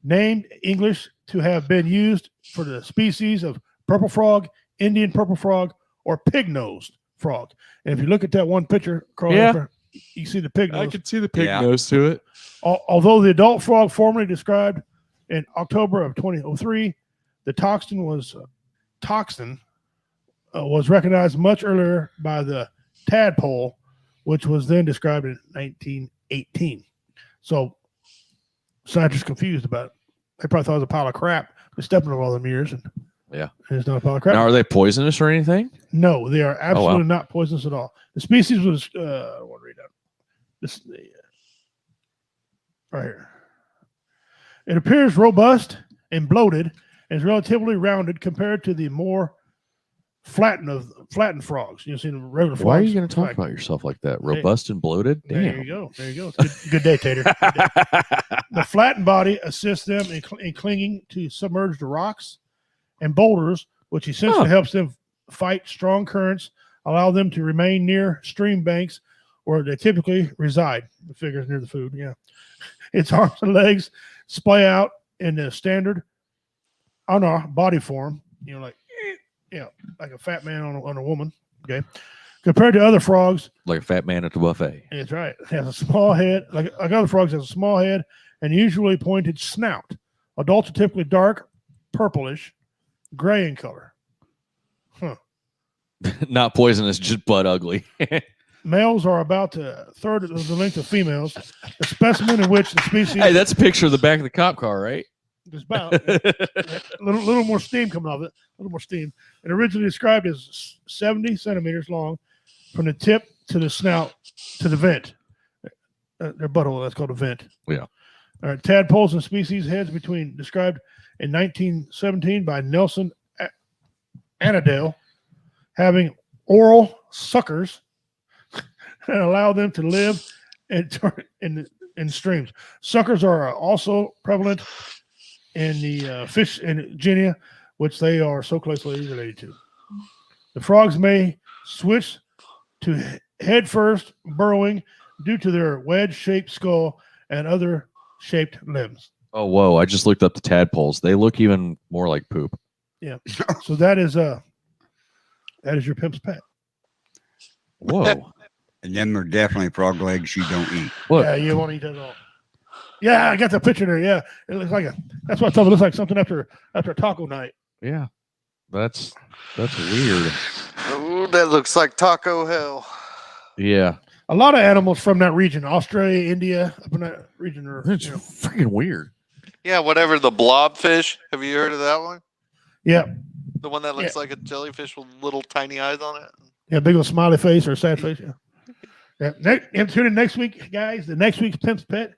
named English to have been used for the species of purple frog, Indian purple frog, or pig-nosed frog. And if you look at that one picture, Carl, Yeah. you see the pig nose. see the pig Yeah. nose to it. Although the adult frog formerly described in October of 2003, the toxin was recognized much earlier by the tadpole, which was then described in 1918. So scientists confused about it. They probably thought it was a pile of crap. They stepped in it all them years, and Yeah. it's not a pile of crap. Now, are they poisonous or anything? No, they are absolutely wow. not poisonous at all. The species was I want to read out this right here. It appears robust and bloated and is relatively rounded compared to the more flattened frogs. You've seen the regular frogs. Why are you going to talk like- about yourself like that? Robust and bloated? There Damn. you go. There you go. It's good day, Tater. Good day. The flattened body assists them in clinging to submerged rocks and boulders, which essentially helps them fight strong currents, allow them to remain near stream banks where they typically reside. The figures near the food, yeah. Its arms and legs splay out in the standard on our body form, like like a fat man on a woman. Okay, compared to other frogs, Like a fat man at the buffet. that's right. It has a small head, like other frogs, has a small head and usually pointed snout. Adults are typically dark, purplish, gray in color. Not poisonous, just butt ugly. Males are about a third of the length of females. The specimen in which the species Hey, that's a picture of the back of the cop car, right? is about a little more steam coming off it. A little more steam. And originally described as 70 centimeters long from the tip to the snout to the vent. Their butthole, that's called a vent. Yeah. All right. Tadpoles and species heads described in 1917 by Nelson Annandale, having oral suckers and allow them to live in streams. Suckers are also prevalent in the fish in Genia, which they are so closely related to. The frogs may switch to head first burrowing due to their wedge-shaped skull and other shaped limbs. Oh, whoa. I just looked up the tadpoles. They look even more like poop. Yeah. So that is your pimp's pet. Whoa. And them are definitely frog legs you don't eat. Look. Yeah, you won't eat that at all. Yeah, I got the picture there. Yeah, it looks like that's what I thought. It looks like something after a taco night. Yeah. That's weird. Ooh, that looks like taco hell. Yeah. A lot of animals from that region, Australia, India, up in that region, are It's freaking weird. Yeah, whatever the blobfish. Have you heard of that one? yeah, The one that looks like a jellyfish with little tiny eyes on it. yeah, big old smiley face or sad face. Yeah. And tune in next week, guys. The next week's pimp's pet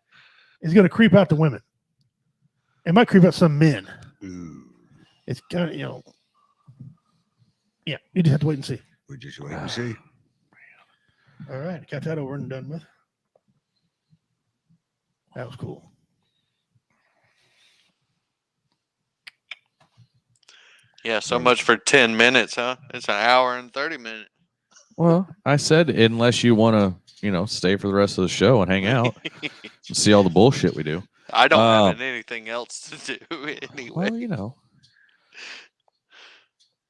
is going to creep out the women. It might creep out some men. It's kind of yeah. You just have to wait and see. We'll just wait and see. All right, got that over and done with. That was cool. Yeah, so much for 10 minutes, huh? It's an hour and 30 minutes. Well, I said unless you want to, stay for the rest of the show and hang out and see all the bullshit we do. I don't have anything else to do anyway. Well,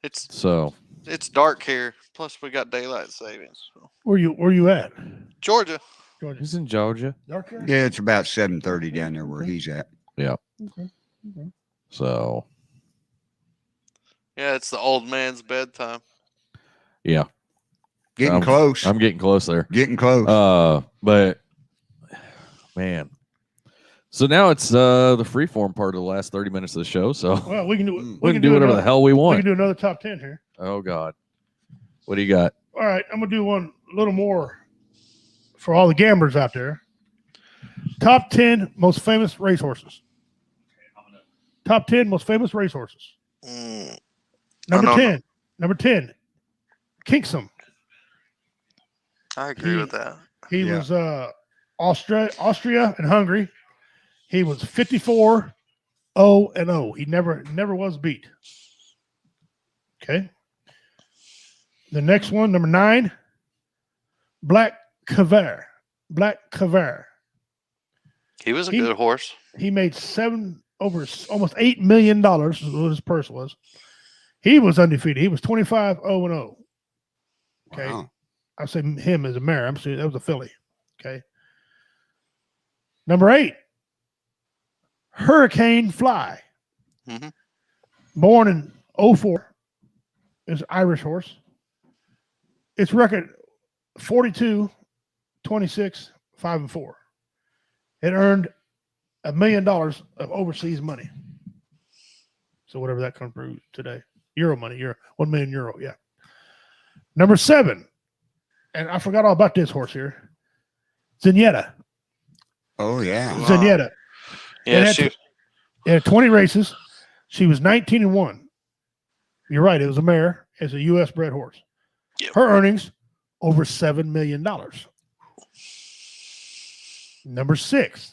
It's dark here. Plus, we got daylight savings. So. Where you at? Georgia. He's in Georgia. Dark here? Yeah, it's about 7:30 down there where he's at. Yeah. Okay. So. Yeah, it's the old man's bedtime. Yeah. Getting close. I'm getting close there. Getting close. But man. So now it's the freeform part of the last 30 minutes of the show. So Well, we can do we can do whatever the hell we We want. can do another top 10 here. Oh God. What do you got? All right, I'm gonna do one a little more for all the gamblers out there. Top 10 most famous racehorses. Top 10 most famous racehorses. Number 10, Kinksum. I agree with that. He was Austria and Hungary. He was 54-0-0. He never was beat. Okay. The next one, number 9, Black Cavar. He was a good horse. He made almost $8 million is what his purse was. He was undefeated. He was 25-0-0. Okay. Wow. I'll say him as a mare. I'm saying that was a filly. Okay. Number 8, Hurricane Fly. Mhm. Born in 04. Is an Irish horse. Its record 42, 26, 5-4. It earned $1 million of overseas money. So whatever that comes through today. Euro money, 1 million euro. Yeah. Number 7, and I forgot all about this horse here. Zenyatta. Oh yeah. Zenyatta. Yeah, It had 20 races. She was 19-1. You're right. It was a mare. It's a U.S. bred horse. Yep. Her earnings over $7 million. Number 6.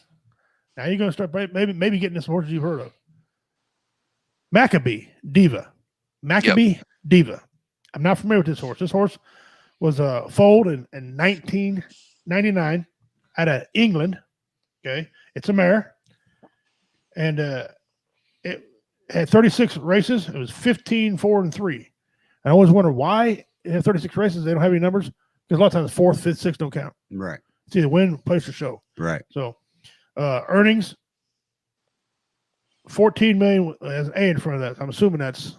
Now you're going to start maybe getting this horse you've heard of. Maccabee Diva. Diva. I'm not familiar with this horse. This horse was foaled in 1999 out of England. Okay, it's a mare, and it had 36 races. It was 15, 4, and 3. I always wonder why they have 36 races. They don't have any numbers because a lot of times 4th, 5th, 6th don't count. Right. It's either win, place, or show. Right. So earnings, 14 million as A in front of that. I'm assuming that's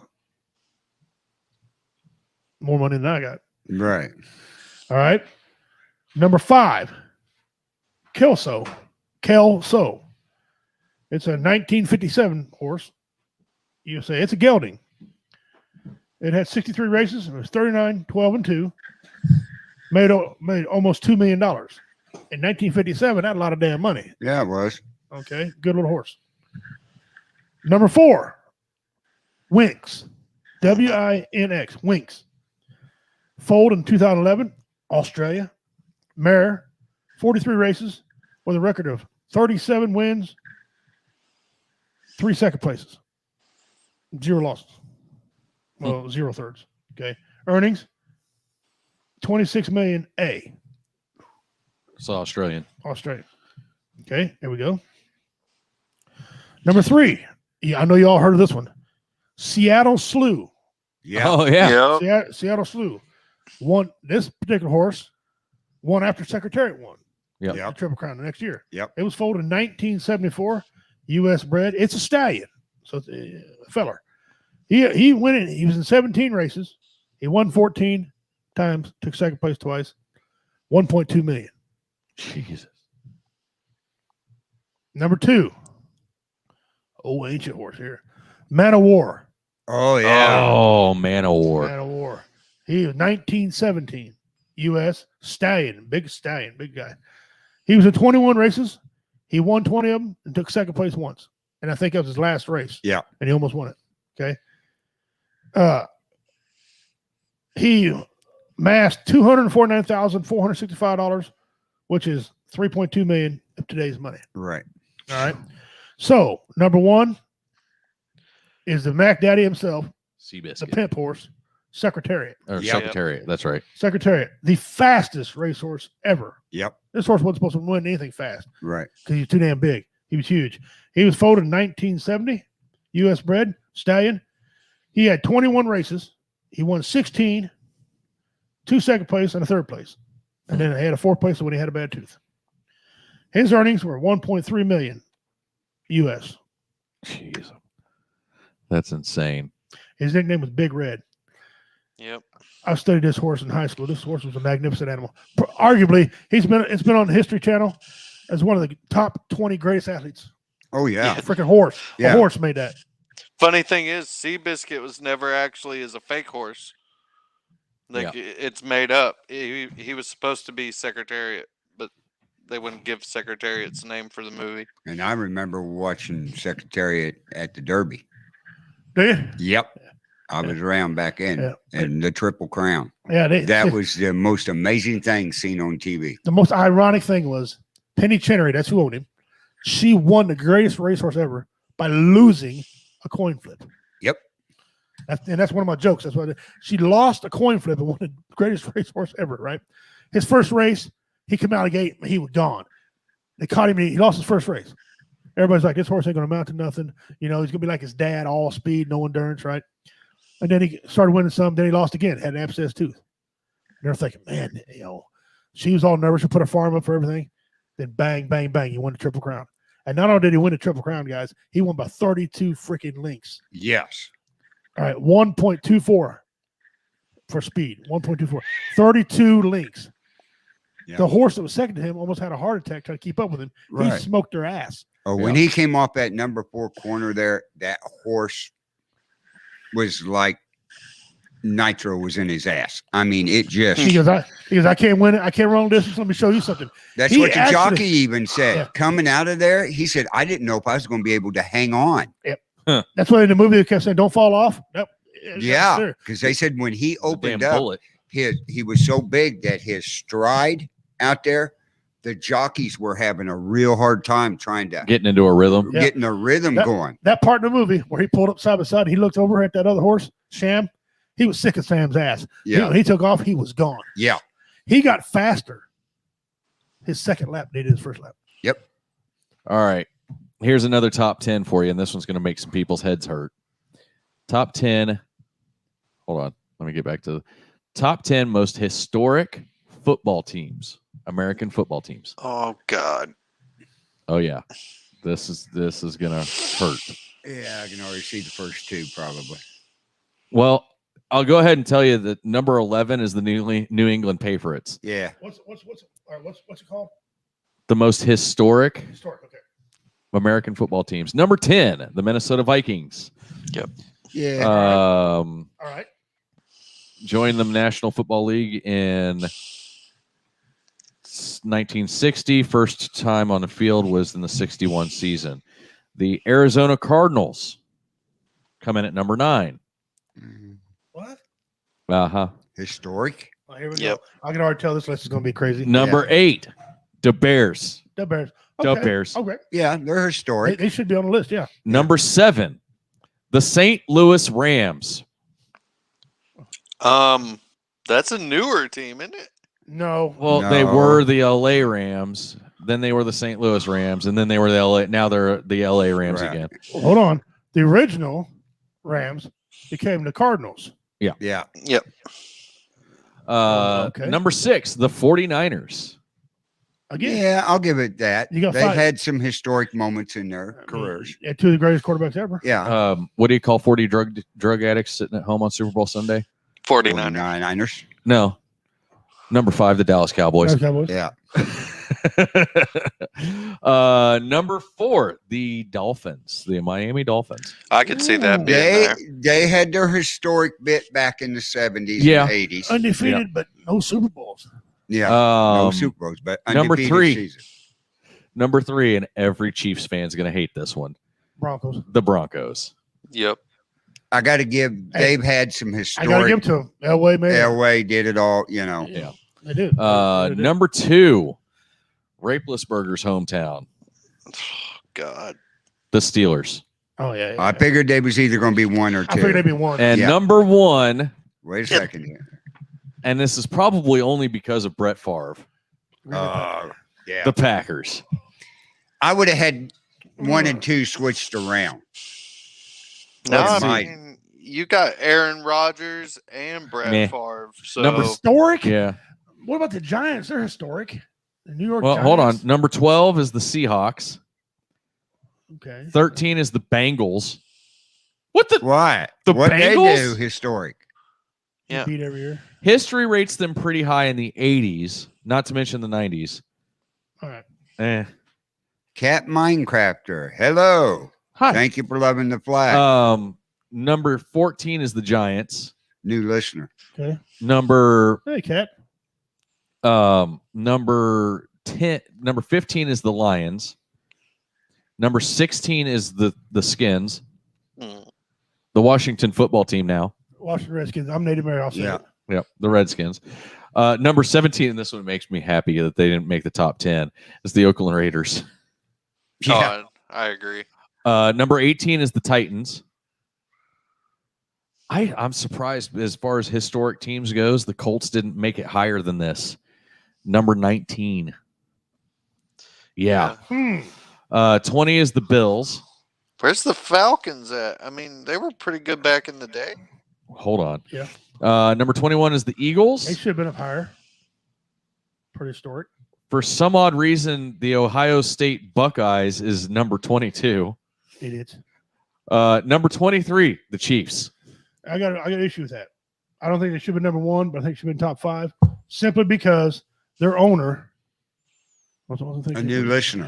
more money than I got. Right. All right. Number 5, Kelso. Kelso. It's a 1957 horse. You say it's a gelding. It had 63 races. It was 39, 12, and 2. Made almost $2 million. In 1957, that's a lot of damn money. Yeah, it was. Okay. Good little horse. Number 4, Winx. W-I-N-X. Winx. Foaled in 2011, Australia. Mare, 43 races with a record of 37 wins, 3 second places, 0 losses. Well, 0 thirds. Okay. Earnings, 26 million A. It's Australian. Australian. Okay, here we go. Number 3. Yeah, I know you all heard of this one. Seattle Slew. Yeah. Oh, yeah. Yep. Seattle Slew. Won this particular horse. Won after Secretariat won. Yep. The Triple Crown the next year. Yep. It was foaled in 1974. U.S. bred. It's a stallion. So it's a feller. He went in. He was in 17 races. He won 14 times. Took second place twice. 1.2 million. Jesus. Number 2. Oh, ancient horse here. Man of War. Oh, yeah. Oh, Man of War. Man of War. He was 1917. U.S. stallion. Big stallion. Big guy. He was in 21 races. He won 20 of them and took second place once. And I think that was his last race. Yeah. And he almost won it. Okay. He massed $249,465, which is $3.2 million of today's money. Right. All right. So number 1 is the Mac Daddy himself, the Seabiscuit. pimp horse, Secretariat. Or Yep. Secretariat. That's right. Secretariat, the fastest racehorse ever. Yep. This horse wasn't supposed to win anything fast Right. because he's too damn big. He was huge. He was foaled in 1970, U.S. bred, stallion. He had 21 races. He won 16, 2 second place, and a third place. And then he had a 4th place when he had a bad tooth. His earnings were 1.3 million U.S. Jeez. That's insane. His nickname was Big Red. Yep. I studied this horse in high school. This horse was a magnificent animal. Arguably, it's been on the History Channel as one of the top 20 greatest athletes. Oh, yeah. A freaking horse. Yeah. A horse made that. Funny thing is, Seabiscuit was never actually as a fake horse. Like it's made up. He was supposed to be Secretariat, but they wouldn't give Secretariat's name for the movie. And I remember watching Secretariat at the Derby. Do you? Yep. I was around back then. And the Triple Crown. Yeah. That was the most amazing thing seen on TV. The most ironic thing was Penny Chinnery, that's who owned him. She won the greatest racehorse ever by losing a coin flip. Yep. That's one of my jokes. That's why she lost a coin flip and won the greatest racehorse ever, right? His first race, he came out of the gate, he was gone. They caught him, and he lost his first race. Everybody's like, this horse ain't going to amount to nothing. You know, he's going to be like his dad, all speed, no endurance, right? And then he started winning some. Then he lost again, had an abscessed tooth. And they're thinking, man, you know, she was all nervous. She put her farm up for everything. Then bang, bang, bang, he won the Triple Crown. And not only did he win the Triple Crown, guys, he won by 32 freaking lengths. Yes. All right, 1.24 for speed. 1.24. 32 lengths. Yeah. The horse that was second to him almost had a heart attack trying to keep up with him. Right. He smoked their ass. Oh, when he came off that number 4 corner there, that horse was like nitro was in his ass. I mean, it just. He goes, I can't win it. I can't run distance. Let me show you something. That's what the jockey even said. Coming out of there, he said, I didn't know if I was going to be able to hang on. Yep. Huh. That's why in the movie they kept saying, don't fall off. Nope. Yeah, because they said when he opened up, he was so big that his stride out there, the jockeys were having a real hard time trying to getting into a rhythm, getting a rhythm going. That part in the movie where he pulled up side by side, he looked over at that other horse, Sham. He was sick of Sam's ass. Yeah, he took off. He was gone. Yeah, he got faster his second lap than he did his first lap. Yep. All right, here's another top 10 for you, and this one's going to make some people's heads hurt. Top 10. Hold on. Let me get back to the top 10 most historic football teams. American football teams. Oh God. Oh yeah. This is gonna hurt. Yeah, I can already see the first two probably. Well, I'll go ahead and tell you that number 11 is the New England Patriots. Yeah. What's it called? The most historic Historic. Okay. American football teams. Number 10, the Minnesota Vikings. Yep. Yeah. All right. Joined the National Football League in 1960. First time on the field was in the 61 season. The Arizona Cardinals come in at number 9. What? Uh-huh. Historic. Oh, here we go. I can already tell this list is going to be crazy. Number 8, the Bears. The Bears. The Okay. Bears. Okay. Yeah, they're historic. They should be on the list. Yeah. Number 7, the St. Louis Rams. That's a newer team, isn't it? No. Well, they were the LA Rams, then they were the St. Louis Rams, and then they were the LA. Now they're the LA Rams again. Well, hold on. The original Rams became the Cardinals. Yeah. Yeah. Yep. Okay. Number 6, the 49ers. Again. Yeah, I'll give it that. You got They've 5. had some historic moments in their careers. Yeah, 2 of the greatest quarterbacks ever. Yeah. What do you call 40 drug addicts sitting at home on Super Bowl Sunday? 49ers. No. Number 5, the Dallas Cowboys. Cowboys. Yeah. Number 4, the Dolphins, the Miami Dolphins. I could see that being there. They had their historic bit back in the 70s Yeah. and 80s. Undefeated, but no Super Bowls. Yeah. No Um, Super Bowls, but number undefeated 3. season. Number 3, and every Chiefs fan's going to hate this one. Broncos. The Broncos. Yep. I got to give. They've had some I historic. got to give it to them. Elway made it. Elway did it all. You know. Yeah. They did. They did. Number 2, Raplesburger's hometown, God. the Steelers. Oh, yeah. I figured they was either going to be 1 or I 2. figured they'd be 1. And Yeah. number 1, Wait a second here. and this is probably only because of Brett Favre, Yeah. the Packers. I would have had 1 and 2 switched around. No, Let's I see. mean, you got Aaron Rodgers and Brett Meh. Favre. So Number Historic? Yeah. What about the Giants? They're historic. The New York Well, Giants. hold on. Number 12 is the Seahawks. Okay. 13 is the Bengals. What the? Why? The what they Bengals? do historic. yeah. Beat every year. History rates them pretty high in the 80s, not to mention the 90s. All right. Cat Minecrafter. Hello. Hi. Thank you for loving the flag. Number 14 is the Giants. New listener. Okay. Number Hey, Cat. number 15 is the Lions. Number 16 is the Skins. Mm. The Washington football team now. Washington Redskins. I'm Native Mary. I'll say Yeah. it. Yep, the Redskins. Number 17, and this one makes me happy that they didn't make the top 10, is the Oakland Raiders. Yeah. Oh, I agree. Number 18 is the Titans. I'm surprised as far as historic teams goes, the Colts didn't make it higher than this. Number 19. Yeah. 20 is the Bills. Where's the Falcons at? I mean, they were pretty good back in the day. Hold on. Yeah. Number 21 is the Eagles. They should have been up higher. Pretty historic. For some odd reason, the Ohio State Buckeyes is number 22. Idiots. Number 23, the Chiefs. I got an issue with that. I don't think they should have been number 1, but I think it should have been top 5 simply because their owner. A new listener.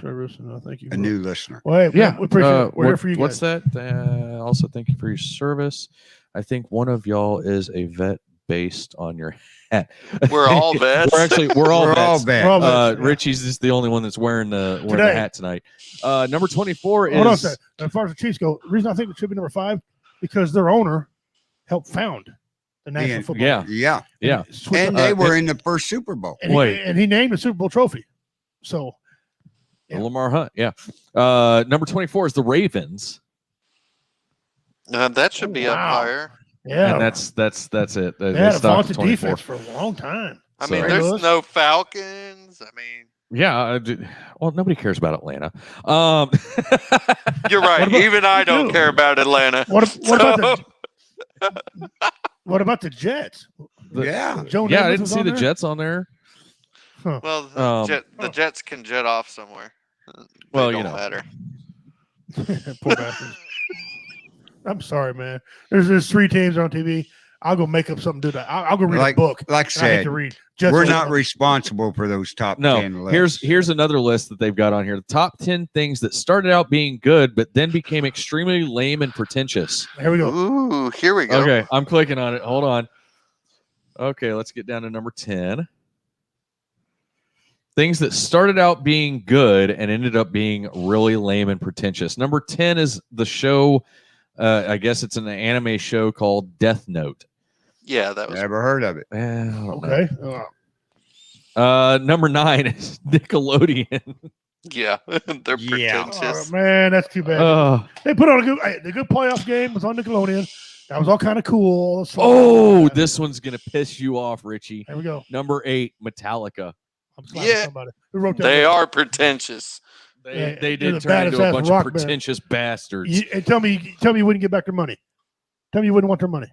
Thank you. A new listener. Well, hey, Yeah. we appreciate it. We're here for you guys. What's that? Also, thank you for your service. I think one of y'all is a vet based on your hat. We're all vets. We're all We're all vets. bad. We're all vets, yeah. Richie's is the only one that's wearing the Today. hat tonight. Number 24 Hold on a is second. As far as the Chiefs go, the reason I think it should be number 5 because their owner helped found the National Football yeah. League. Yeah. yeah. And they were in the first Super Bowl. And Wait. and he named the Super Bowl trophy. So Yeah. Lamar Hunt. Yeah. Number 24 is the Ravens. That should be up Wow. higher. yeah, And that's it. they had a stopped vaunted at 24. defense for a long time. I So- mean, St. there's Louis? no Falcons. I mean, Yeah. Well, nobody cares about Atlanta. you're right. What about- Even I don't do? care about Atlanta. What about What about the Jets? Yeah. Joe Yeah, I Namath didn't was see on the there? Jets on there. Well, the Jets can jet off somewhere. Well, They you don't know. matter. Poor bastards. I'm sorry, man. There's 3 teams on TV. I'll go make up something to do that. I'll go read a book. Like and I hate said, to read. Jets we're on- not responsible for those top 10 No, lists. here's another list that they've got on here. The top 10 things that started out being good, but then became extremely lame and pretentious. Here we go. Ooh, here we go. Okay, I'm clicking on it. Hold on. Okay, let's get down to number 10. Things that started out being good and ended up being really lame and pretentious. Number 10 is the show, I guess it's an anime show called Death Note. Yeah, that was Never heard of it. I don't know. Okay. Number 9 is Nickelodeon. yeah. They're Yeah. pretentious. Oh, man, that's too bad. They put on the good playoff game was on Nickelodeon. That was all kind of cool. Oh, this one's gonna piss you off, Richie. There we go. Number 8, Metallica. I'm slapping Yeah. somebody. Who wrote that? They are pretentious. They Yeah, they they're did the turn into a baddest-ass bunch rock of band. pretentious bastards. And tell me you wouldn't get back their money. Tell me you wouldn't want their money.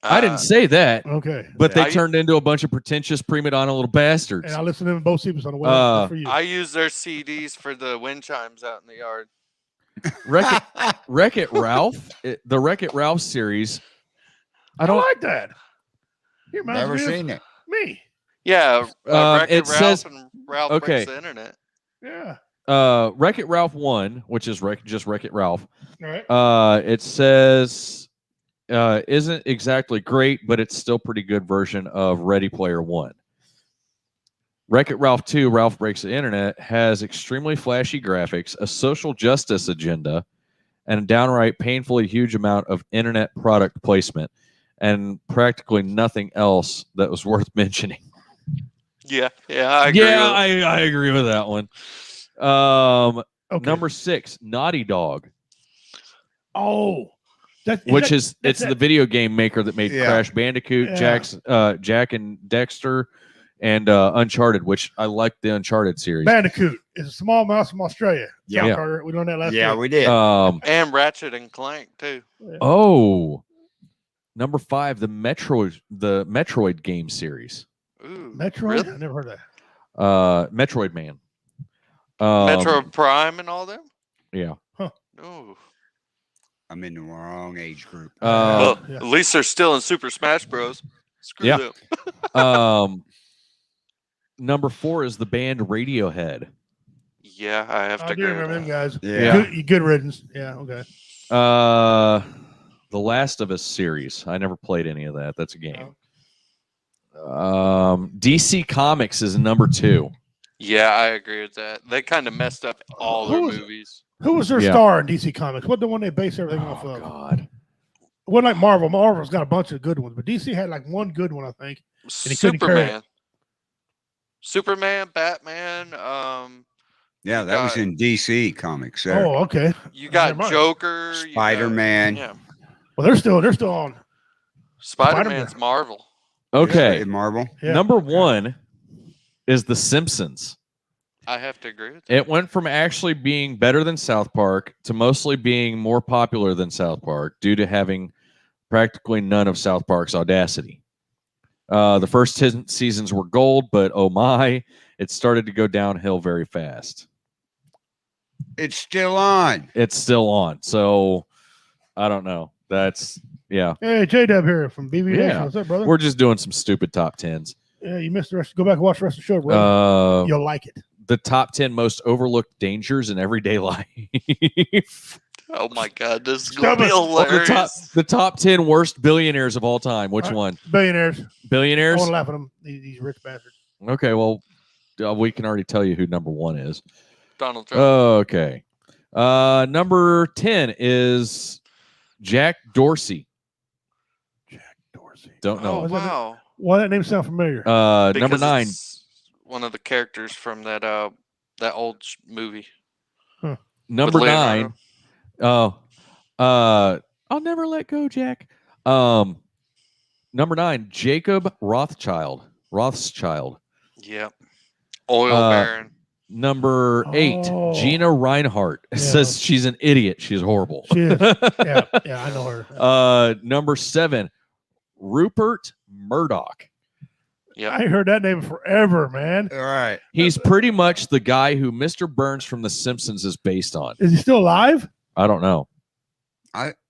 I didn't say that, Okay. but they I- turned into a bunch of pretentious prima donna little bastards. And I listened to them both seasons on the way. Good for you. I use their CDs for the wind chimes out in the yard. Wreck-It Ralph, the Wreck-It Ralph series. I don't like that. You reminds Never me of seen it. Me. Yeah, Wreck-It it Ralph says- and Ralph okay. breaks the internet. Yeah. Wreck-It Ralph 1, which is just Wreck-It Ralph. All right. It says isn't exactly great, but it's still pretty good version of Ready Player One. Wreck-It Ralph 2, Ralph Breaks the Internet, has extremely flashy graphics, a social justice agenda, and a downright painfully huge amount of internet product placement, and practically nothing else that was worth mentioning. Yeah, I agree. Yeah, with it. I agree with that one. Okay. Number 6, Naughty Dog, Oh. which is the video game maker that made Yeah. Crash Bandicoot, Yeah. Jack and Dexter, and Uncharted, which I like the Uncharted series. Bandicoot is a small mouse from Australia. Yeah. Yeah. Carter. We learned that last Yeah, week. we did. And Ratchet and Clank too. Oh, number 5, the Metroid game series. Ooh, Metroid? really? I never heard that. Metroid Man. Metro Prime and all them. Yeah. Ooh. I'm in the wrong age group. Well, yeah. at least they're still in Super Smash Bros. Screw Yeah. them. Number 4 is the band Radiohead. Yeah, I have I to do agree. remember With them that. guys. Yeah. Good riddance. Yeah, okay. The Last of Us series. I never played any of that. That's a game. DC Comics is number 2. Yeah, I agree with that. They kind of messed up all their Who was- movies. Who was their Yeah. star in DC Comics? What the one they base everything off Oh of? God. It wasn't like Marvel. Marvel's got a bunch of good ones, but DC had like one good one, I think. he couldn't carry it. Superman, Batman. Yeah, that was in DC Comics. There. Oh, okay. You got Never mind. Joker, you got- Spider-Man. Yeah, Well, they're still on. Spider-Man's Marvel. Okay. In Marvel. Yeah. Number 1 is The Simpsons. I have to agree with that. It went from actually being better than South Park to mostly being more popular than South Park due to having practically none of South Park's audacity. The first 10 seasons were gold, but oh my, it started to go downhill very fast. It's still on. It's still on. So I don't know. That's, yeah. Hey, J-Dub here from BB Nation. Yeah. What's up, brother? We're just doing some stupid top 10s. Yeah, you missed the rest. Go back and watch the rest of the show, bro. You'll like it. The top 10 most overlooked dangers in everyday life. Oh my God, this is Stop gonna be it. hilarious. The top 10 worst billionaires of all time. Which All right. one? Billionaires. I Billionaires? want to laugh at them. These rich bastards. Okay, well, we can already tell you who number 1 is. Donald Trump. Okay. Number 10 is Jack Dorsey. Jack Dorsey. Don't know. Oh wow. Why that name sound familiar? Number Because 9. it's one of the characters from that old movie. Number with 9. Leonardo. I'll never let go, Jack. Number 9, Jacob Rothschild. Yep. Oil Uh, Baron. Number 8, Oh. Gina Reinhardt says she's an idiot. She's horrible. She is. Yeah, I know her. Number 7, Rupert Murdoch. I ain't heard that name forever, man. All right. He's pretty much the guy who Mr. Burns from The Simpsons is based on. Is he still alive? I don't know.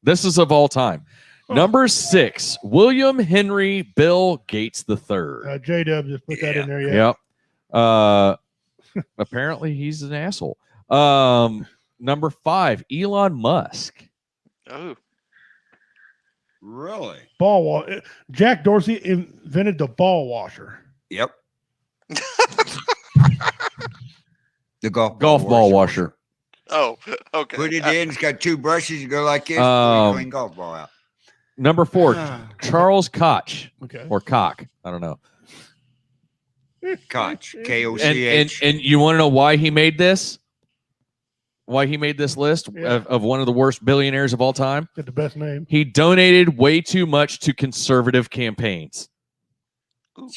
This is of all time. Number 6, William Henry Bill Gates III. J-Dub just put that in there. Yeah. Yep. Apparently he's an asshole. Number 5, Elon Musk. Oh. Really? Ball wash. Jack Dorsey invented the ball washer. Yep. The golf ball washer. Oh, okay. Put it in. It's got 2 brushes. You go like this. Clean golf ball out. Number 4, Charles Koch. Okay. Or Cock. I don't know. Koch. K-O-C-H. And you want to know why he made this? Why he made this list of one of the worst billionaires of all time? Get the best name. He donated way too much to conservative campaigns. Oh,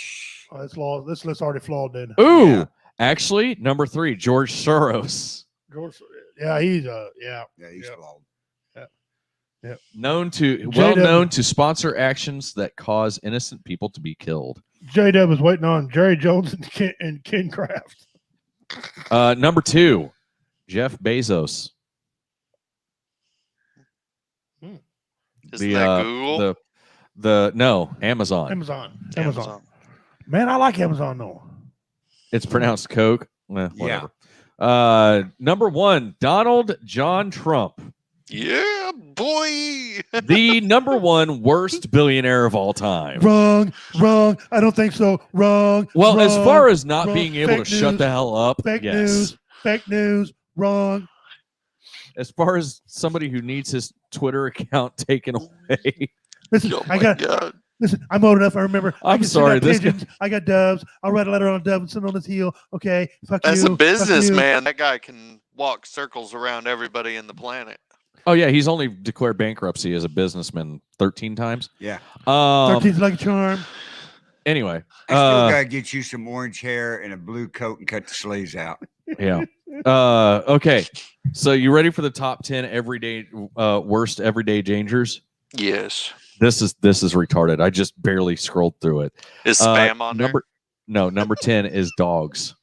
that's flawed. This list's already flawed then. Ooh. Actually, number 3, George Soros. George, yeah, he's he's flawed. Yeah. Known to sponsor actions that cause innocent people to be killed. J-Dub was waiting on Jerry Jones and Ken Kraft. Number 2, Jeff Bezos. Isn't that Google? No, Amazon. Amazon. Man, I like Amazon though. It's pronounced Coke. Whatever. Number 1, Donald John Trump. Yeah, boy. The number 1 worst billionaire of all time. Wrong. I don't think so. Wrong. Well, wrong, as far as not wrong. being able Fake to shut news, the hell up, Fake yes. news. Wrong. As far as somebody who needs his Twitter account taken away. Listen, Listen, I'm old enough. I remember. I'm sorry. Pigeons. I got doves. I'll write a letter on a dove and send it on his heel. Okay. Fuck As you. a businessman, that guy can walk circles around everybody in the planet. Oh yeah, he's only declared bankruptcy as a businessman 13 times. Yeah. 13's like a charm. Anyway, I still gotta get you some orange hair and a blue coat and cut the sleeves out. Yeah. Okay. So you ready for the top 10 worst everyday dangers? Yes. This is retarded. I just barely scrolled through it. Is spam on there? No, number 10 is dogs.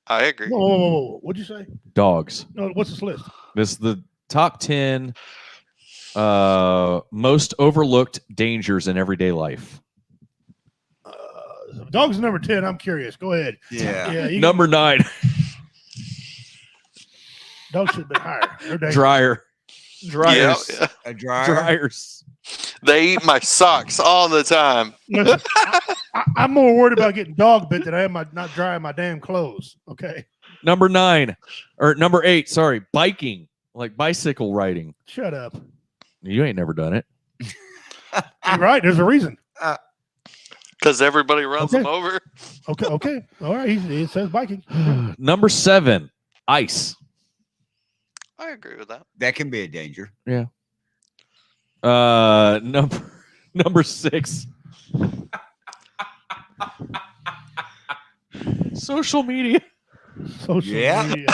I agree. Whoa. What'd you say? Dogs. No, what's this list? This is the top 10 most overlooked dangers in everyday life. Dogs number 10. I'm curious. Go ahead. Yeah. Number 9. Dogs should have been higher. They're dangerous. Dryers. Yeah. A dryer. Dryers. They eat my socks all the time. Listen, I'm more worried about getting dog bit than I am not drying my damn clothes. Okay. Number 8. Sorry, biking, like bicycle riding. Shut up. You ain't never done it. You're right. There's a reason. Because everybody runs them over. Okay. All right. He says biking. Number 7, ice. I agree with that. That can be a danger. Yeah. Number 6. Social media. Social media.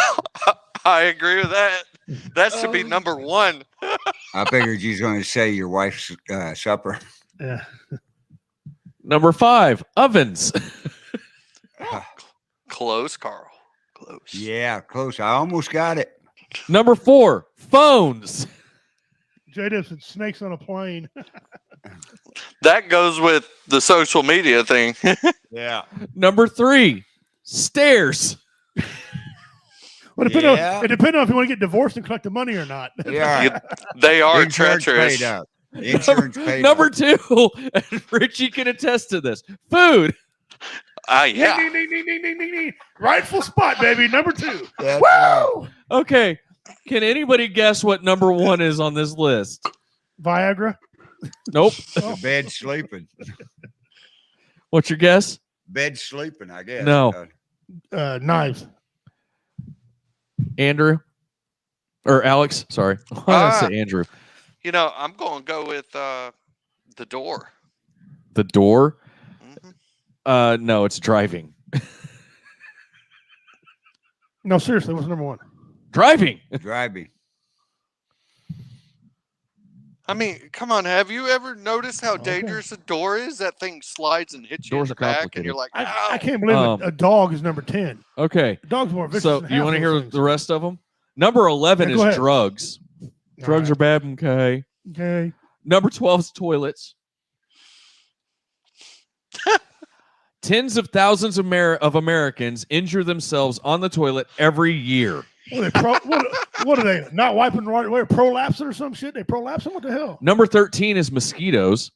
I agree with that. That should be number 1. I figured you was going to say your wife's supper. Yeah. Number 5, ovens. Close, Carl. Close. Yeah, close. I almost got it. Number 4, phones. J-Dub said snakes on a plane. That goes with the social media thing. Yeah. Number 3, stairs. Well, it depends on if you want to get divorced and collect the money or not. Yeah. They are Insurance treacherous. paid up. Insurance paid Number up. 2, and Richie can attest to this. Food. Yeah. Ding, ding, ding, ding, ding, ding, ding. Rightful spot, baby. Number 2. That's Woo! Okay. Can anybody guess what number 1 is on this list? Viagra. Nope. The bed sleeping. What's your guess? Bed sleeping, I guess. No. Knives. Andrew? Or Alex? Sorry. I say Andrew. You know, I'm going to go with the door. The door? Mm-hmm. No, it's driving. No, seriously, what's number one? Driving. Driving. I mean, come on. Have you ever noticed how dangerous a door is? That thing slides and hits you Doors in are the back, and complicated. you're like, I can't believe a dog is number 10. Okay. A dog's more vicious. So than you half want to of hear those things. the rest of them? Number 11 Yeah, go is ahead. drugs. Drugs are bad. Okay. Okay. Number 12 is toilets. Tens of thousands of Americans injure themselves on the toilet every year. What are they? Not wiping the right way? Prolapsing or some shit? They prolapsing? What the hell? Number 13 is mosquitoes.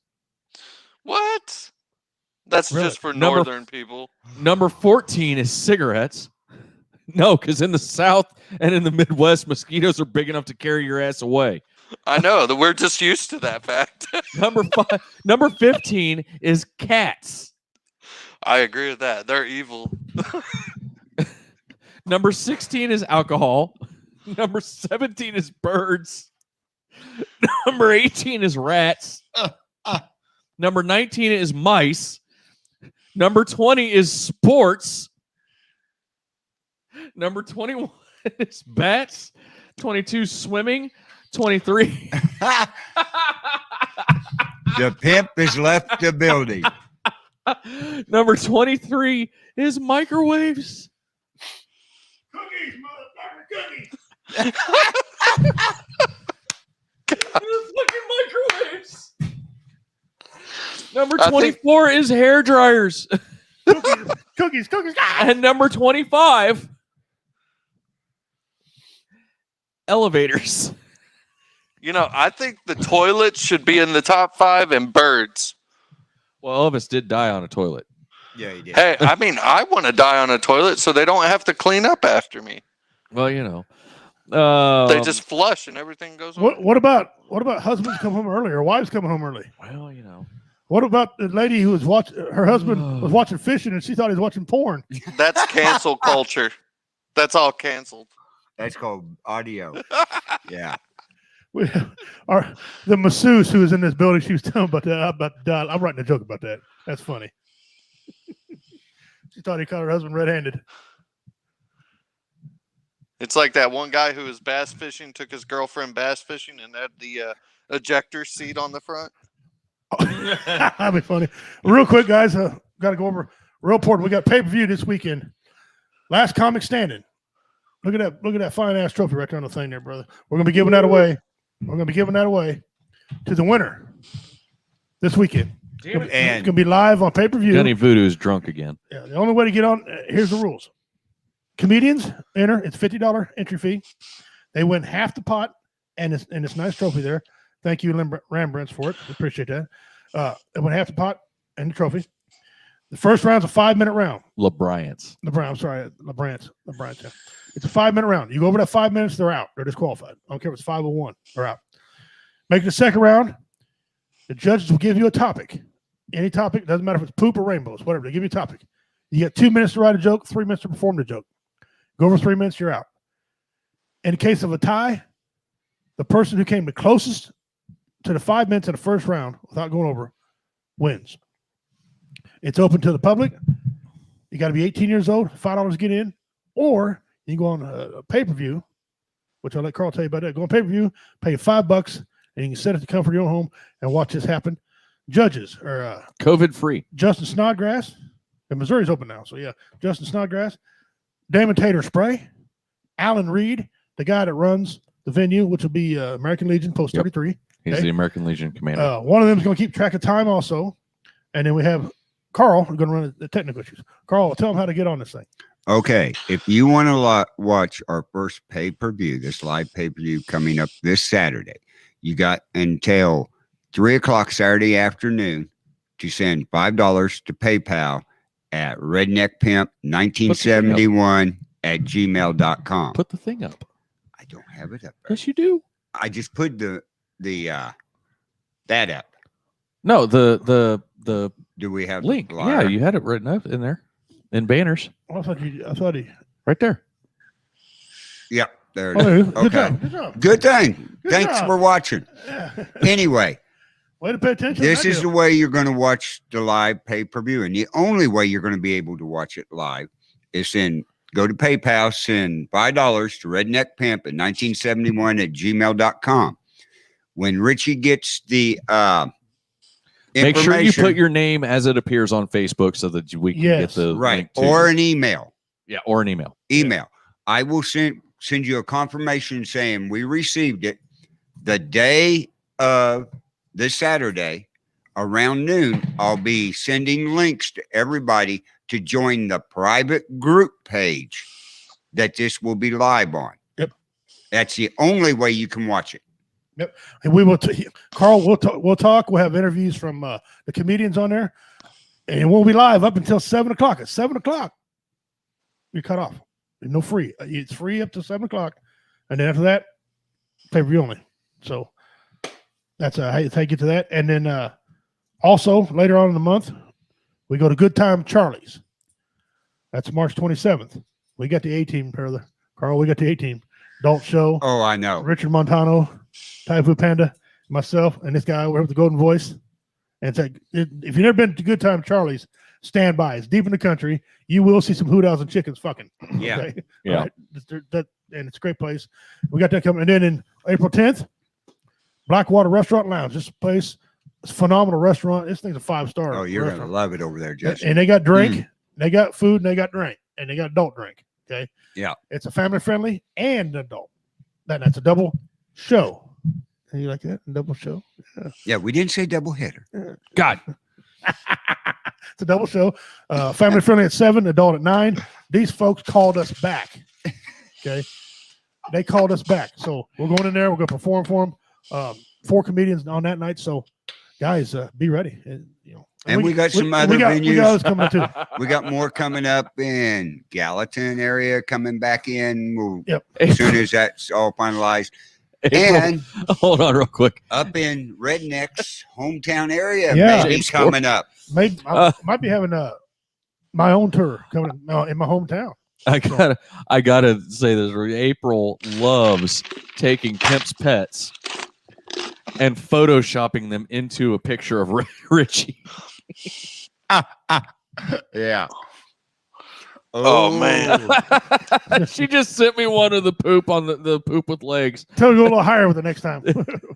what? That's Really? just for Number- northern people. Number 14 is cigarettes. No, because in the South and in the Midwest, mosquitoes are big enough to carry your ass away. I know that we're just used to that fact. Number 15 is cats. I agree with that. They're evil. Number 16 is alcohol. Number 17 is birds. Number 18 is rats. Number 19 is mice. Number 20 is sports. Number 21 is bats. 22 swimming. 23. The pimp has left the building. Number 23 is microwaves. Cookies, motherfucker, cookies. Fucking microwaves. Number 24 is hair dryers. Cookies. And number 25, elevators. You know, I think the toilet should be in the top 5 and birds. Well, Elvis did die on a toilet. Yeah, he did. Hey, I mean, I want to die on a toilet so they don't have to clean up after me. Well, you know. They just flush and everything goes away. What about husbands come home early or wives coming home early? Well, you know. What about the lady who was watching? Her husband was watching fishing and she thought he was watching porn. That's cancel culture. That's all canceled. That's called audio. Yeah. The masseuse who was in this building, she was telling about that. I'm about to die. I'm writing a joke about that. That's funny. She thought he caught her husband red-handed. It's like that one guy who was bass fishing, took his girlfriend bass fishing, and had the ejector seat on the front. That'd be funny. Real quick, guys, got to go over real important. We got pay-per-view this weekend. Last Comic Standing. Look at that fine ass trophy right there on the thing there, brother. We're gonna be giving that away. We're gonna be giving that away to the winner this weekend. It's gonna be live on pay-per-view. Johnny Voodoo's drunk again. Yeah, the only way to get on. Here's the rules. Comedians enter. It's $50 entry fee. They win half the pot and it's nice trophy there. Thank you, Rembrandts, for it. We appreciate that. They win half the pot and the trophy. The first round's a 5-minute round. LeBryant's. LeBryant's. Yeah. It's a 5-minute round. You go over that 5 minutes, they're out. They're disqualified. I don't care if it's 501. They're out. Make the second round. The judges will give you a topic. Any topic. Doesn't matter if it's poop or rainbows. Whatever. They give you a topic. You get 2 minutes to write a joke, 3 minutes to perform the joke. Go over 3 minutes, you're out. In case of a tie, the person who came the closest to the 5 minutes of the first round without going over wins. It's open to the public. You got to be 18 years old, $5 to get in, or you can go on a pay-per-view, which I'll let Carl tell you about that. Go on pay-per-view, pay $5, and you can sit at the comfort of your own home and watch this happen. Judges are COVID-free. Justin Snodgrass, and Missouri's open now, so yeah, Justin Snodgrass, Damon Tater Spray, Alan Reed, the guy that runs the venue, which will be American Legion Post 33. He's the American Legion commander. One of them is going to keep track of time also, and then we have Carl who's going to run the technical issues. Carl, tell them how to get on this thing. Okay, if you want to watch our first pay-per-view, this live pay-per-view coming up this Saturday, you got until 3 o'clock Saturday afternoon to send $5 to PayPal at redneckpimp1971 at gmail.com. Put the thing up. I don't have it up there. Yes, you do. I just put the that up. No, the Do we have link. the Yeah, flyer? you had it written up in there in banners. Oh, I thought he. Right there. Yep, there it Oh, is. good Okay. job. Good job. Good thing. Good Thanks job. for watching. Anyway, Way to pay attention. this I is do. the way you're going to watch the live pay-per-view. And the only way you're going to be able to watch it live is in go to PayPal, send $5 to redneckpimp1971@gmail.com. When Richie gets the Make sure you information- put your name as it appears on Facebook so that we can get the right, link to or you. an email. Yeah, or an email. I will send you a confirmation saying we received it the day of this Saturday around noon. I'll be sending links to everybody to join the private group page that this will be live on. Yep. That's the only way you can watch it. Yep. And we will, Carl, we'll talk. We'll have interviews from the comedians on there. And we'll be live up until 7 o'clock. At 7 o'clock, you're cut off. There's no free. It's free up to 7 o'clock. And then after that, pay-per-view only. So that's how you get to that. And then also later on in the month, we go to Good Time Charlie's. That's March 27th. We got the A-team, Carl. We got the A-team. Adult show. Oh, I know. Richard Montano, Typhoon Panda, myself, and this guy with the golden voice. And it's like, if you've never been to Good Time Charlie's, stand by. It's deep in the country. You will see some hoot owls and chickens fucking. Yeah. Okay? Yeah. Right? And it's a great place. We got that coming. And then in April 10th, Blackwater Restaurant Lounge. This place is a phenomenal restaurant. This thing's a 5-star. Oh, you're going to love it over there, Jesse. And they got drink, they got food, and they got drink, and they got adult drink. Okay. Yeah. It's a family friendly and adult. That's a double show. You like that? Double show? Yeah, we didn't say double header. God. It's a double show. Family friendly at 7, adult at 9. These folks called us back. Okay. They called us back. So we're going in there. We're going to perform for them. 4 comedians on that night. So guys, be ready. And we got some other venues. We got others coming too. We got more coming up in Gallatin area coming back in. Yep. As soon as that's all finalized. And hold on real quick. Up in Redneck's hometown area, Yeah. maybe coming up. I might be having my own tour coming in my hometown. I gotta say this. April loves taking Pimp's pets and photoshopping them into a picture of Richie. Yeah. Oh, man. She just sent me one of the poop on the poop with legs. Tell her to go a little higher with it next time.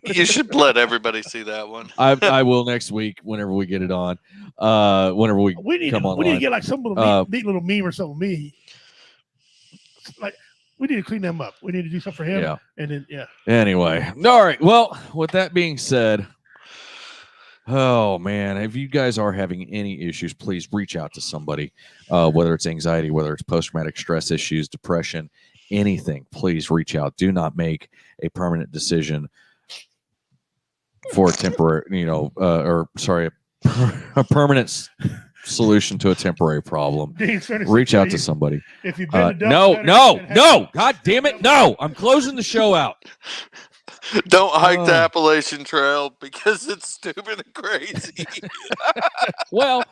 You should let everybody see that one. I will next week whenever we get it on. Whenever we need come on. We need to get like some little neat little meme or something. Like we need to clean them up. We need to do something for him. Yeah. And then Anyway, all right. Well, with that being said, oh man, if you guys are having any issues, please reach out to somebody. Whether it's anxiety, whether it's post-traumatic stress issues, depression, anything, please reach out. Do not make a permanent decision for a temporary, a permanent solution to a temporary problem. Reach out to somebody. If you've been no, God damn it, no! I'm closing the show out. Don't hike the Appalachian Trail because it's stupid and crazy. Well,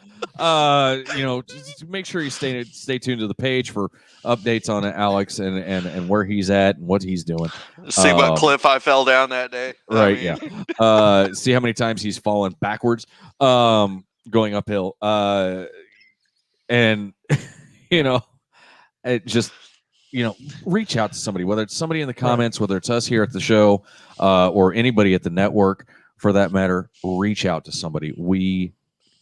just make sure you stay tuned to the page for updates on Alex and where he's at and what he's doing. See what cliff I fell down that day. Right, yeah. See how many times he's fallen backwards, going uphill. And it just reach out to somebody, whether it's somebody in the comments, whether it's us here at the show, or anybody at the network for that matter. Reach out to somebody. We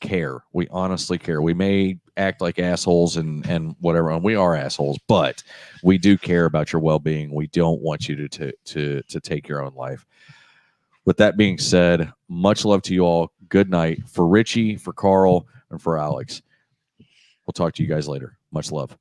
care. We honestly care. We may act like assholes and whatever, and we are assholes, but we do care about your well-being. We don't want you to take your own life. With that being said, much love to you all. Good night for Richie, for Carl, and for Alex. We'll talk to you guys later. Much love.